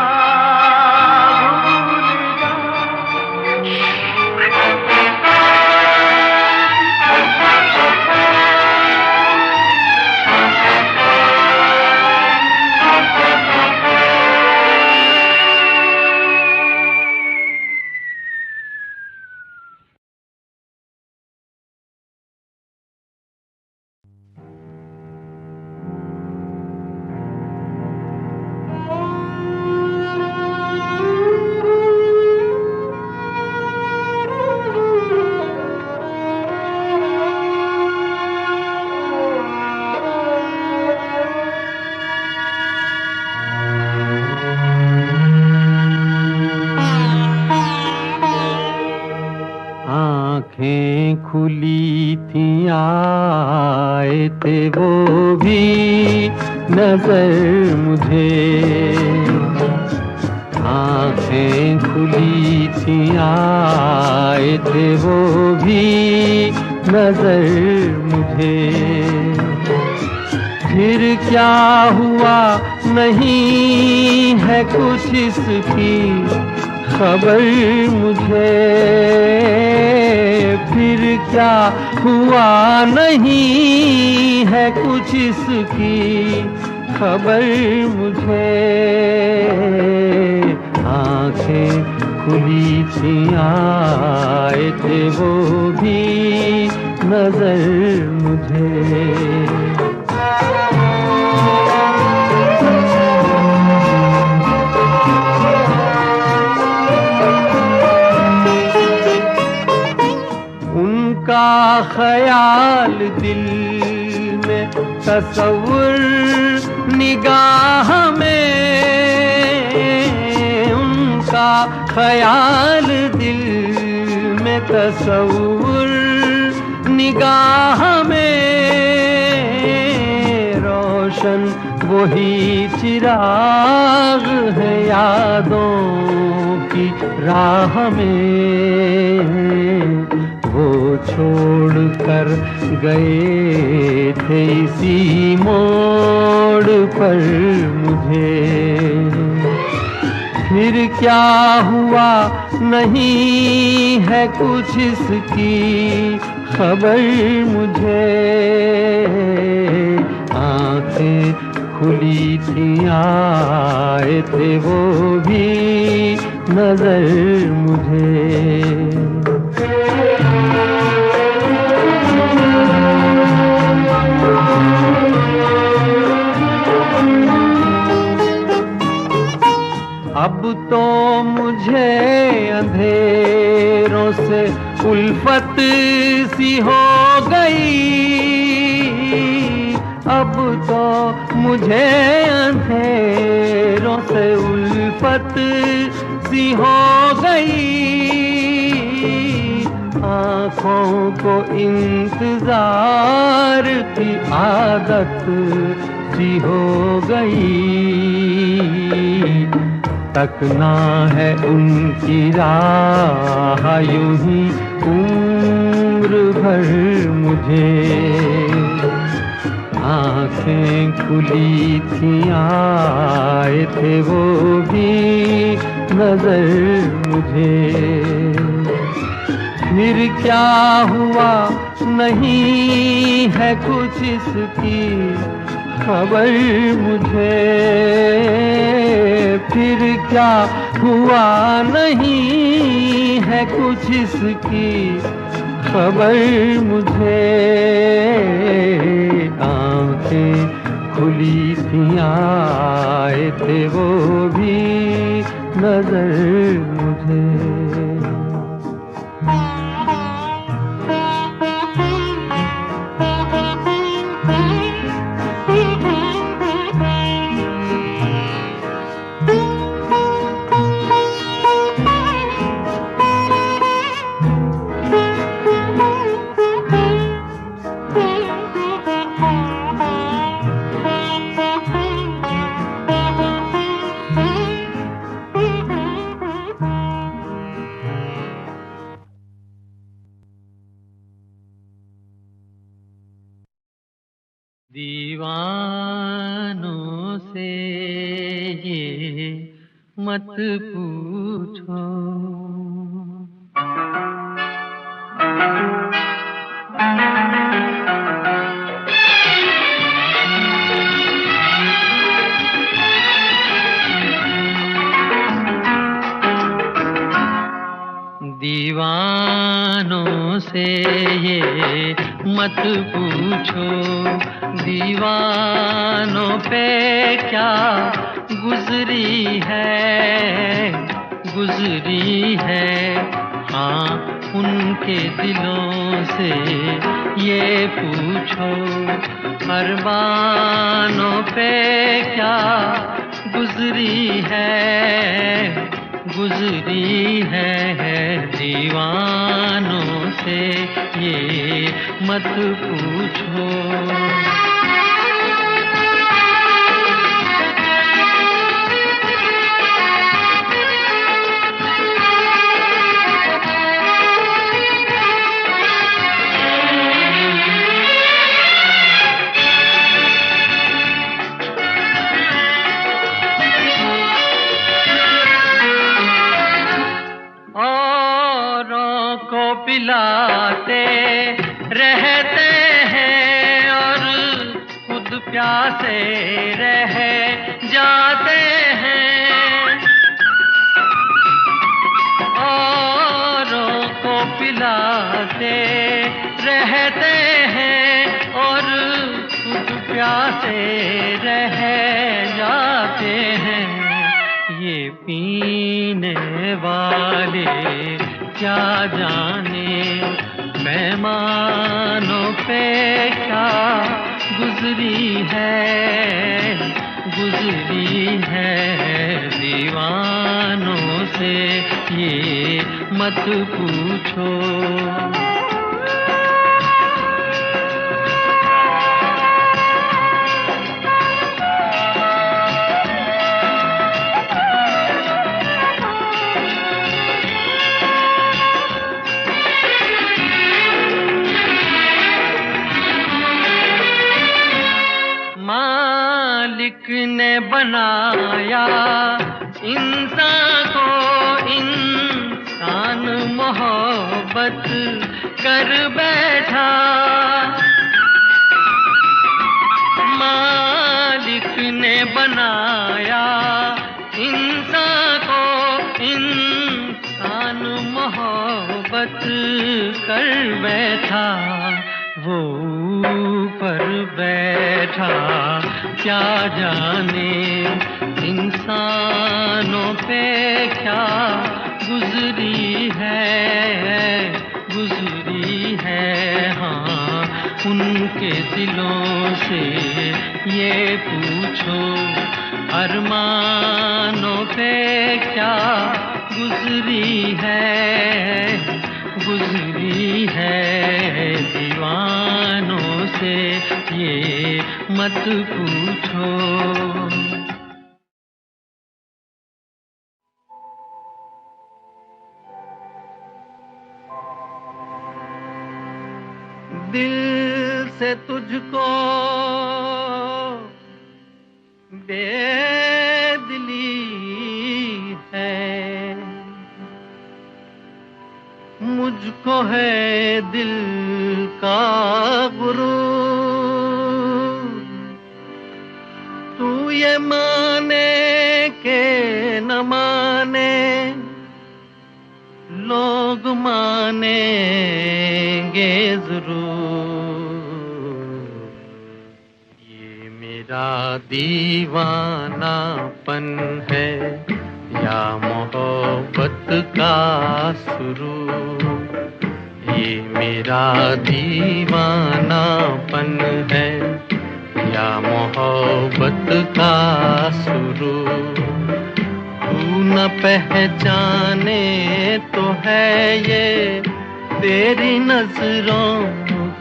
आँखें खुली थी आए थे वो भी नजर मुझे। आँखें खुली थी आए थे वो भी नजर मुझे। फिर क्या हुआ नहीं है कुछ इसकी खबर मुझे। फिर क्या हुआ नहीं है कुछ इसकी खबर मुझे। आँखें खुली थी आए थे वो भी नजर मुझे। उनका ख्याल दिल में, तसव्वुर निगाह में। उनका ख्याल दिल में, तसव्वुर निगाह में। रोशन वही चिराग है यादों की राह में। वो छोड़ कर गए थे इसी मोड़ पर मुझे। फिर क्या हुआ नहीं है कुछ इसकी खबर मुझे। आँखें खुली थी आए थे वो भी नजर मुझे। उल्फत सी हो गई, अब तो मुझे अंधेरों से उल्फत सी हो गई। आँखों को इंतजार की आदत सी हो गई। तकना है उनकी राह यूं ही उम्र भर मुझे। आँखें खुली थी आए थे वो भी नजर मुझे। फिर क्या हुआ नहीं है कुछ इसकी खबर मुझे। फिर क्या हुआ नहीं है कुछ इसकी खबर मुझे। आँखें खुली थी आए थे वो भी नजर मुझे। दीवानों से ये मत पूछो, दीवानों से ये मत पूछो, दीवानों पे क्या गुजरी है। हाँ, उनके दिलों से ये पूछो, अरमानों पे क्या गुजरी है। दीवानों से ये मत पूछो। पिलाते रहते हैं और खुद प्यासे रह जाते हैं। औरों को पिलाते रहते हैं और खुद प्यासे रह जाते हैं। ये पीने वाले क्या जाने मेहमानों पे क्या गुजरी है। दीवानों से ये मत पूछो। मालिक ने बनाया इंसान को, इंसान मोहब्बत कर बैठा। मालिक ने बनाया इंसान को, इंसान मोहब्बत कर बैठा। वो ऊपर बैठा क्या जाने इंसानों पे क्या गुजरी है। गुजरी है। हाँ, उनके दिलों से ये पूछो, अरमानों पे क्या गुजरी है, गुजरी है। दीवानों से ये मत पूछो। दिल से तुझको बेदिली है, मुझको है दिल का गुरूर। तू ये माने के न माने, लोग मानेंगे जरूर। ये मेरा दीवानापन है या मोहब्बत का सुरूर। ये मेरा दीवानापन है या मोहब्बत का सुरूर। तू न पहचाने तो है ये तेरी नजरों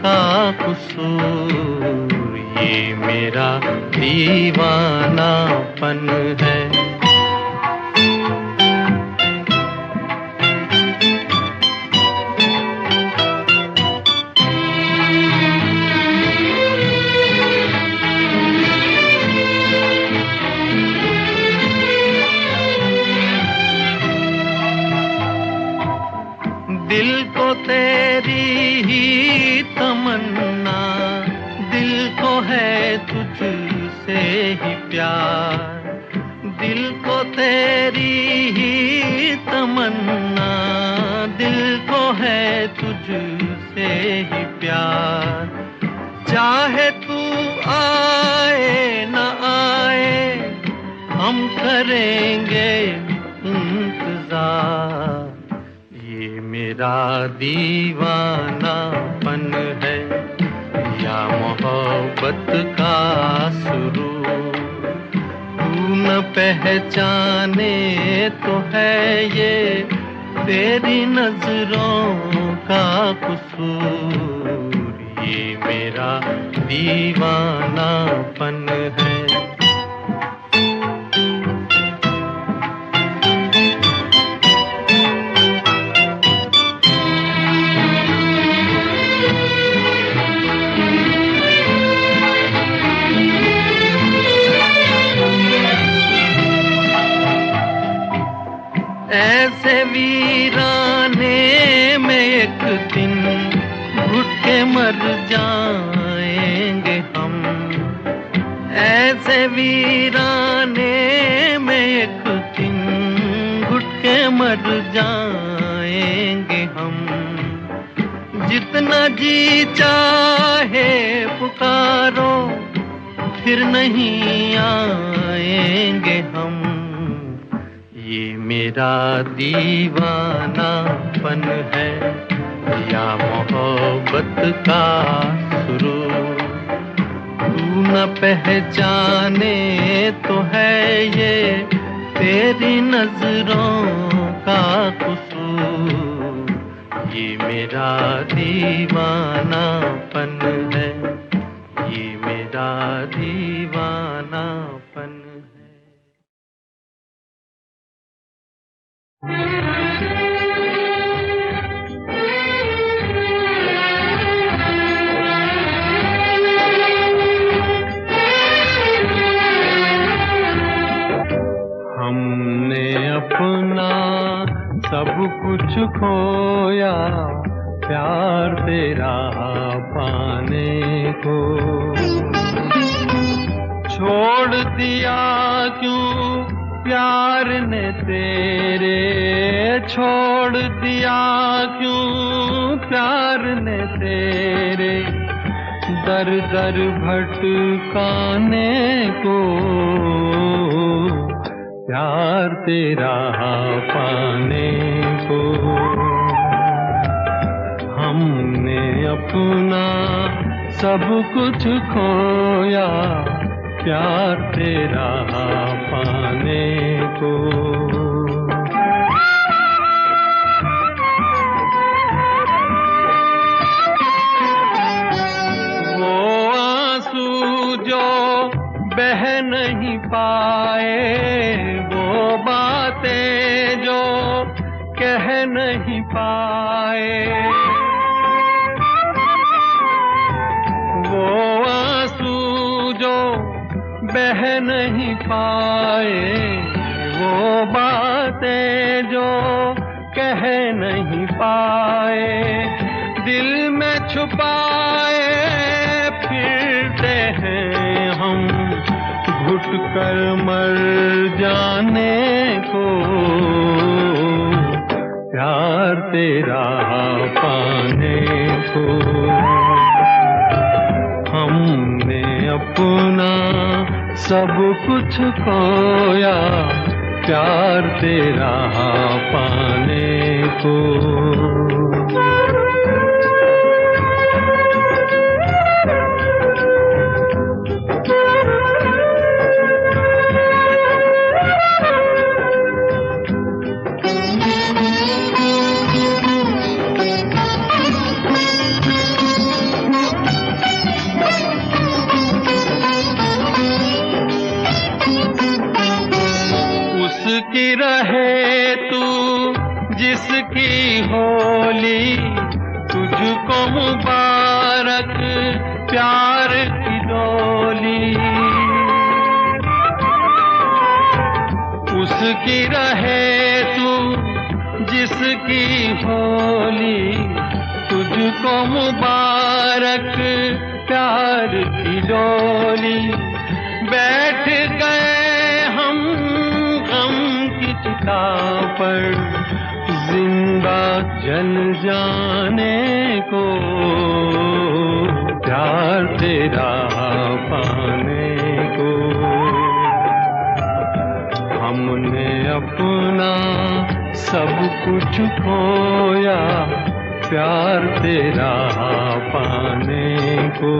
का कसूर। ये मेरा दीवानापन है। दिल को तेरी ही तमन्ना, दिल को है तुझसे ही प्यार। दिल को तेरी ही तमन्ना, दिल को है तुझसे ही प्यार। चाहे तू आए न आए, हम करेंगे इंतजार। ये मेरा दीवानापन है या मोहब्बत का सुरूर। तू न पहचाने तो है ये तेरी नजरों का कसूर। ये मेरा दीवानापन है। ऐसे वीराने में एक दिन घुट के मर जाएंगे हम। ऐसे वीराने में एक दिन घुट के मर जाएंगे हम। जितना जी चाहे पुकारो, फिर नहीं आएंगे हम। ये मेरा दीवानापन है या मोहब्बत का सुरूर। तू न पहचाने तो है ये तेरी नजरों का कसूर। ये मेरा दीवानापन है, ये मेरा दीवानापन है। हमने अपना सब कुछ खोया प्यार तेरा पाने को। छोड़ दिया क्यों प्यार ने तेरे, छोड़ दिया क्यों प्यार ने तेरे। दर दर भटकाने को प्यार तेरा पाने को। हमने अपना सब कुछ खोया प्यार तेरा पाने को। वो आंसू जो बह नहीं पाए, वो बातें जो कह नहीं पाए, वो आंसू जो बह नहीं पाए, वो बातें जो कह नहीं पाए, दिल में छुपाए फिरते हैं हम घुट कर मर जाने को। प्यार तेरा पाने को हमने अपना सब कुछ खोया प्यार तेरा पाने को। उसकी रहे तू जिसकी होली, तुझको मुबारक प्यार की डोली। उसकी रहे तू जिसकी होली, तुझको मुबारक प्यार की डोली। बैठ गए हम गम की चिता पर जिंदा जल जाने को। प्यार तेरा पाने को हमने अपना सब कुछ खोया प्यार तेरा पाने को।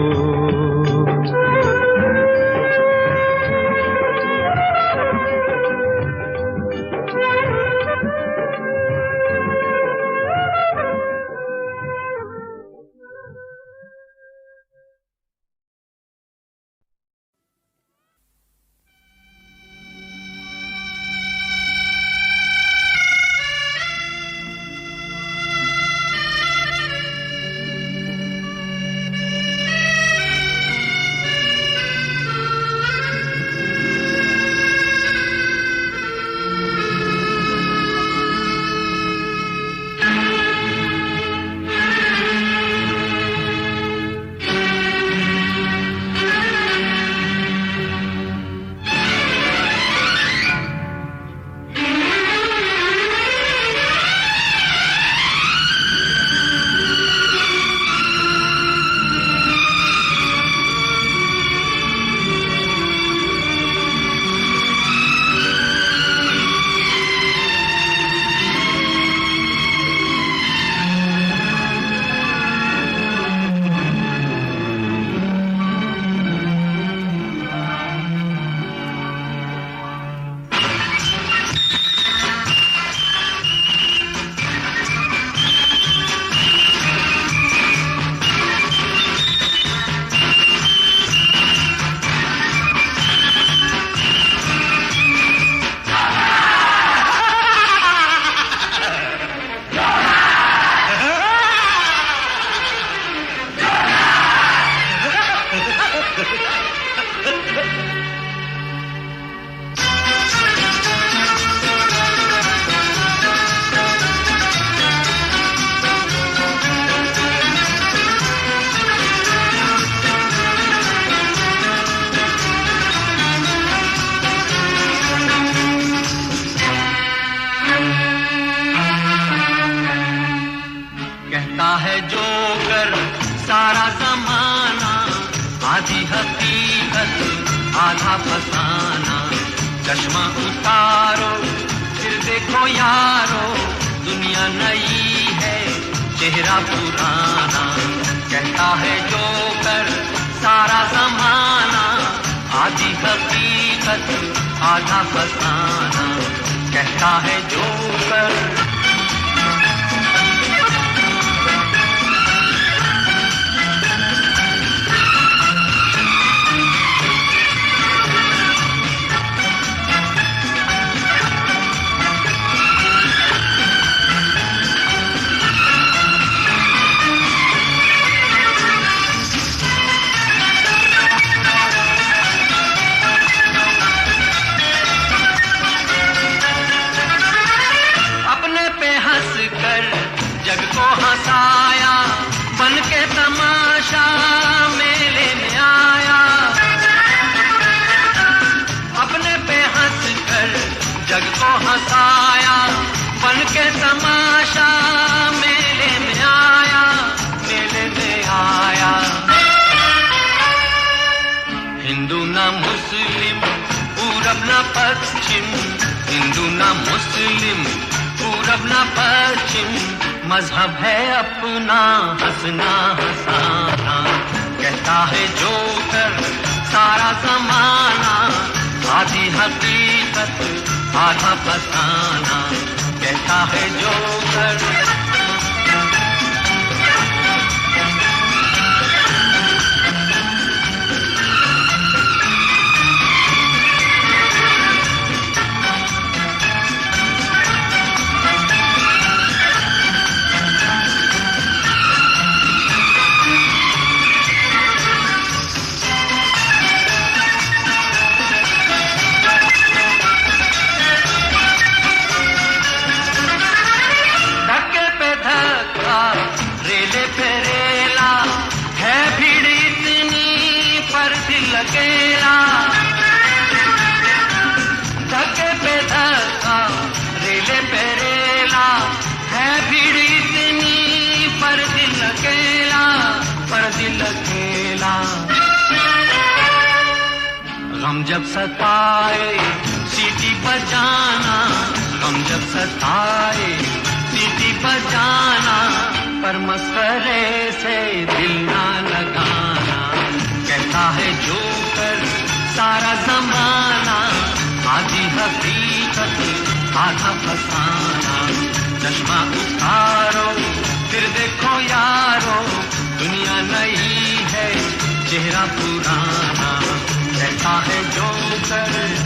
आधी हकीकत आधा फसाना। चश्मा उतारो फिर देखो यारो, दुनिया नई है चेहरा पुराना, कहता है जो कर सारा ज़माना, आधी हकीकत आधा फसाना, कहता है जो कर। जग को हंसाया, बन के तमाशा मेले में आया, अपने पे हंस कर जग को हंसाया, बन के तमाशा मेले में आया, मेले में आया। हिंदू ना मुस्लिम, पूरब ना पश्चिम, हिंदू ना मुस्लिम, पूरब ना पश्चिम, मजहब है अपना हंसना हंसाना, कहता है जो कर सारा ज़माना, आधी हकीकत आधा फसाना, कहता है जो कर। अकेला धक्के पे धक्का, रेले पे रेला, है भीड़ इतनी पर दिल अकेला, पर दिल अकेला। गम जब सताए सीटी बजाना, गम जब सताए सीटी बजाना, पर मस्करे से दिल ना लगाना, कहता है जो कर सारा ज़माना, आधी हकीकत आधा फसाना, चश्मा उतारो फिर देखो यारो, दुनिया नई है चेहरा पुराना, कहता है जो कर।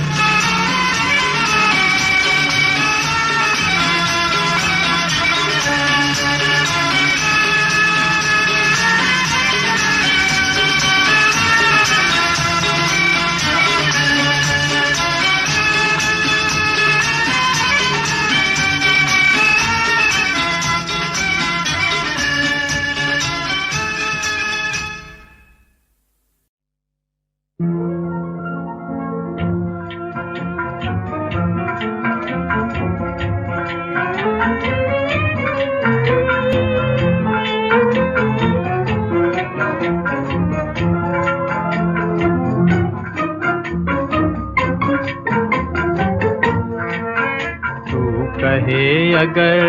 अगर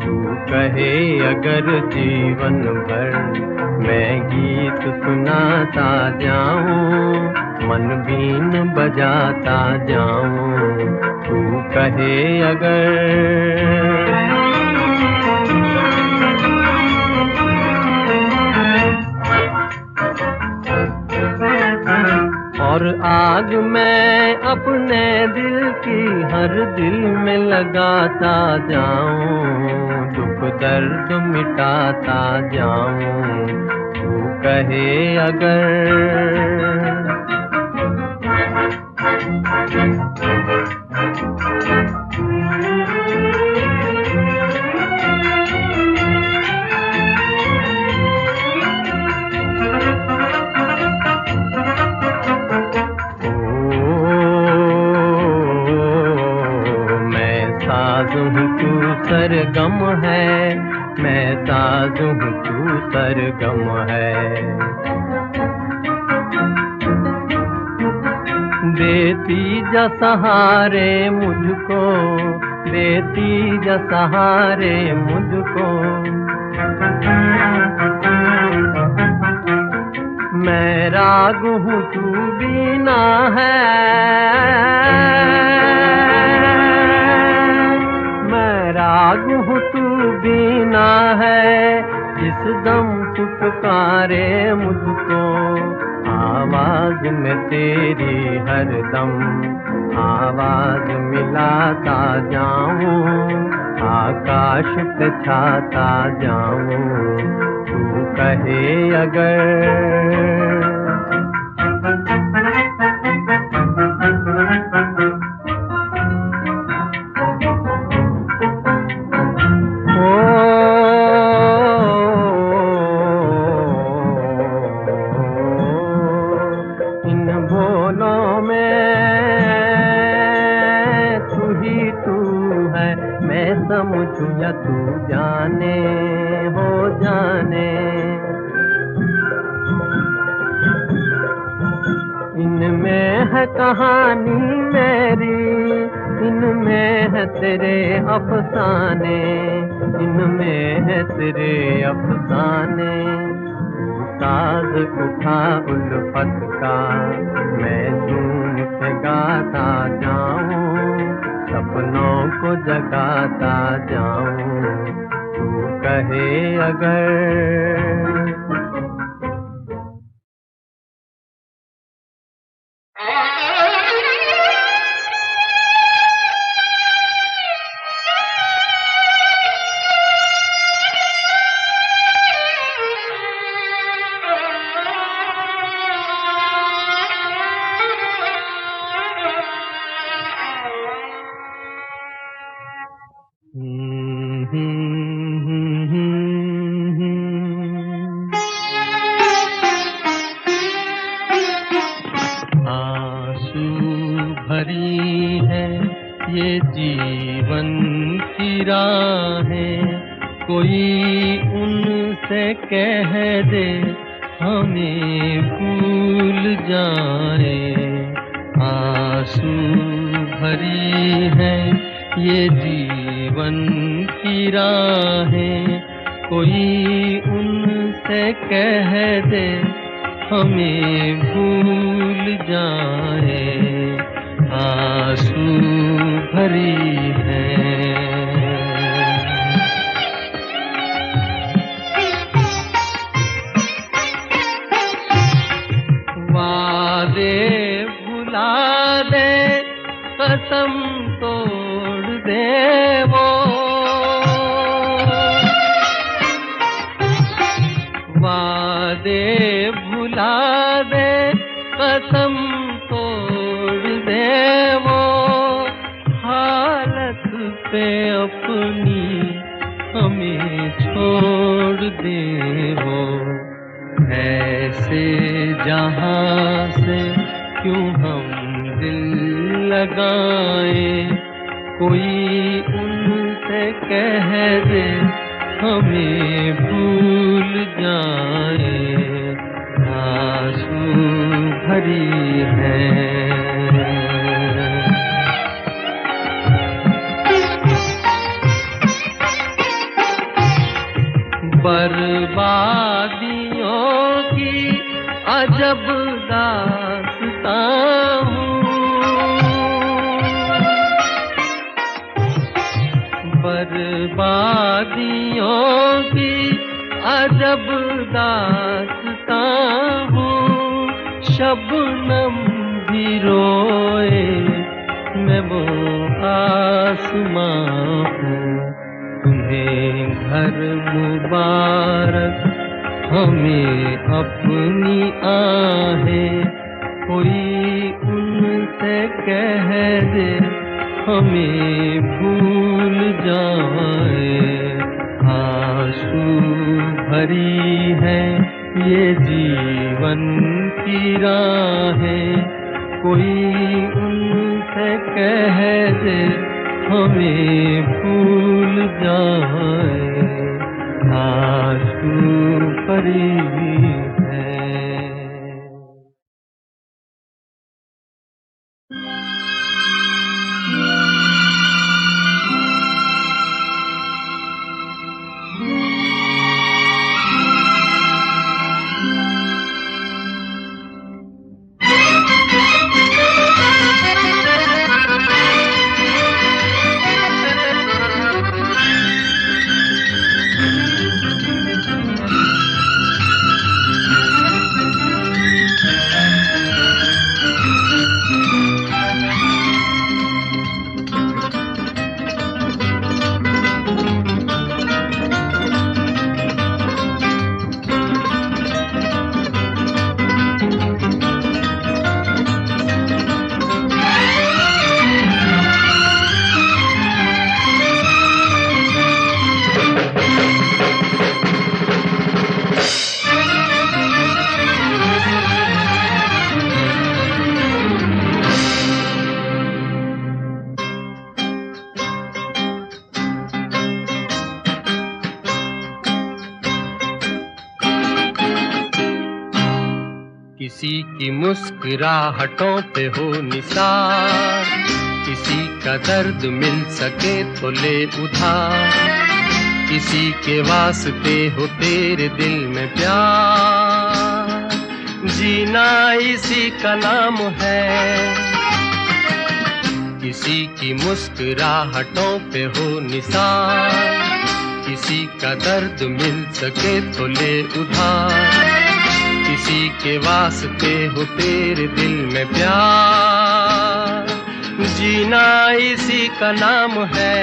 तू कहे, अगर जीवन भर मैं गीत सुनाता जाऊं, मन बीन बजाता जाऊं, तू कहे अगर। और आग मैं अपने दिल की हर दिल में लगाता जाऊं, दुख दर्द मिटाता जाऊं, तू कहे अगर। सरगम है, मैं साज़ हूँ तू सरगम है। देती जा सहारे मुझको, देती जा सहारे मुझको। मैं राग हूँ तू बीना है, मैं राग हूँ तू बीना है। जिस दम तू पुकारे मुझको, आवाज में तेरी हर दम आवाज मिलाता जाऊं, आकाश पे छाता जाऊं तू कहे अगर। समझूं या तू जाने हो जाने, इनमें है कहानी मेरी, इनमें है तेरे अफसाने, इनमें है तेरे अफसाने। तू साज उठा उल्फत का, मैं झूम के गाता जाऊं, सपनों को जगाता जाऊं तू कहे अगर। आंसू भरी है ये जीवन की राहें, कोई उनसे कह दे हमें भूल जाए। आंसू भरी है ये जीवन की राहें, कोई उनसे कह दे हमें भूल जाए। आंसू भरी है। वादे भुला दे, कसम तोड़ दे वो, वादे भुला दे, कसम तोड़ दे वो, हालत पे अपनी हमें छोड़ दे वो। ऐसे जहां से क्यों हम दिल लगाए, कोई उनसे कह दे हमें भूल जाए। आंसू भरी है। बर्बादियों की अजब दास्तां हूँ, बर्बादियों की अजब दास्तां हूँ। शबनम भी रोए मैं वो आसमां हूँ। तुम्हें घर मुबारक हमें अपनी आहें, कोई उनसे कह दे हमें भूल जाए। आंसू भरी है ये जीवन की राहें, कोई उनसे कह दे हमें भूल जाए। आंसू भरी किसी की मुस्कुराहटों पे हो निसार, किसी का दर्द मिल सके तो ले उधार, किसी के वास्ते हो तेरे दिल में प्यार, जीना इसी का नाम है। किसी की मुस्कुराहटों पे हो निसार, किसी का दर्द मिल सके तो ले उधार, किसी के वास्ते हो तेरे दिल में प्यार, जीना इसी का नाम है।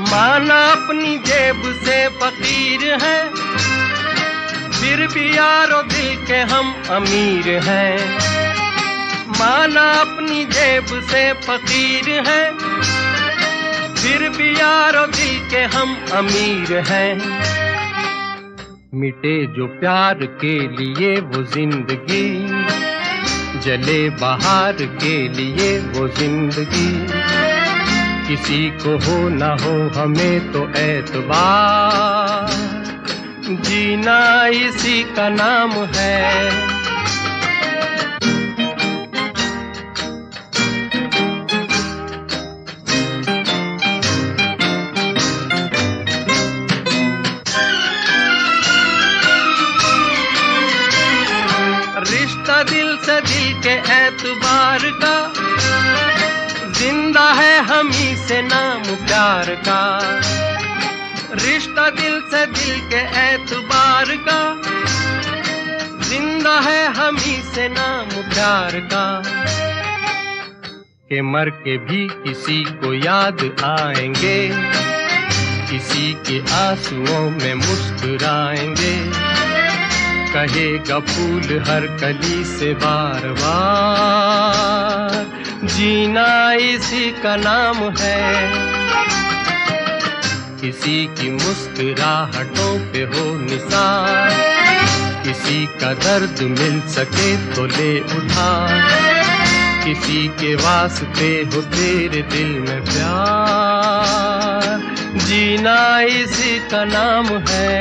माना अपनी जेब से फकीर है, फिर भी यारो दिल के हम अमीर हैं। माना अपनी जेब से फकीर है, फिर भी यारो दिल के हम अमीर हैं। मिटे जो प्यार के लिए वो जिंदगी, जले बाहर के लिए वो जिंदगी, किसी को हो ना हो हमें तो एतबार, जीना इसी का नाम है। रिश्ता दिल से दिल के एतबार का, जिंदा है हम ही से नाम प्यार का। रिश्ता दिल से दिल के एतबार का, जिंदा है हम ही से नाम प्यार का। के मर के भी किसी को याद आएंगे, किसी के आंसुओं में मुस्कुराएंगे, कहेगा फूल हर कली से बार बार, जीना इसी का नाम है। किसी की मुस्कुराहटों पे हो निसार, किसी का दर्द मिल सके तो ले उधार, किसी के वास्ते हो तेरे दिल में प्यार, जीना इसी का नाम है।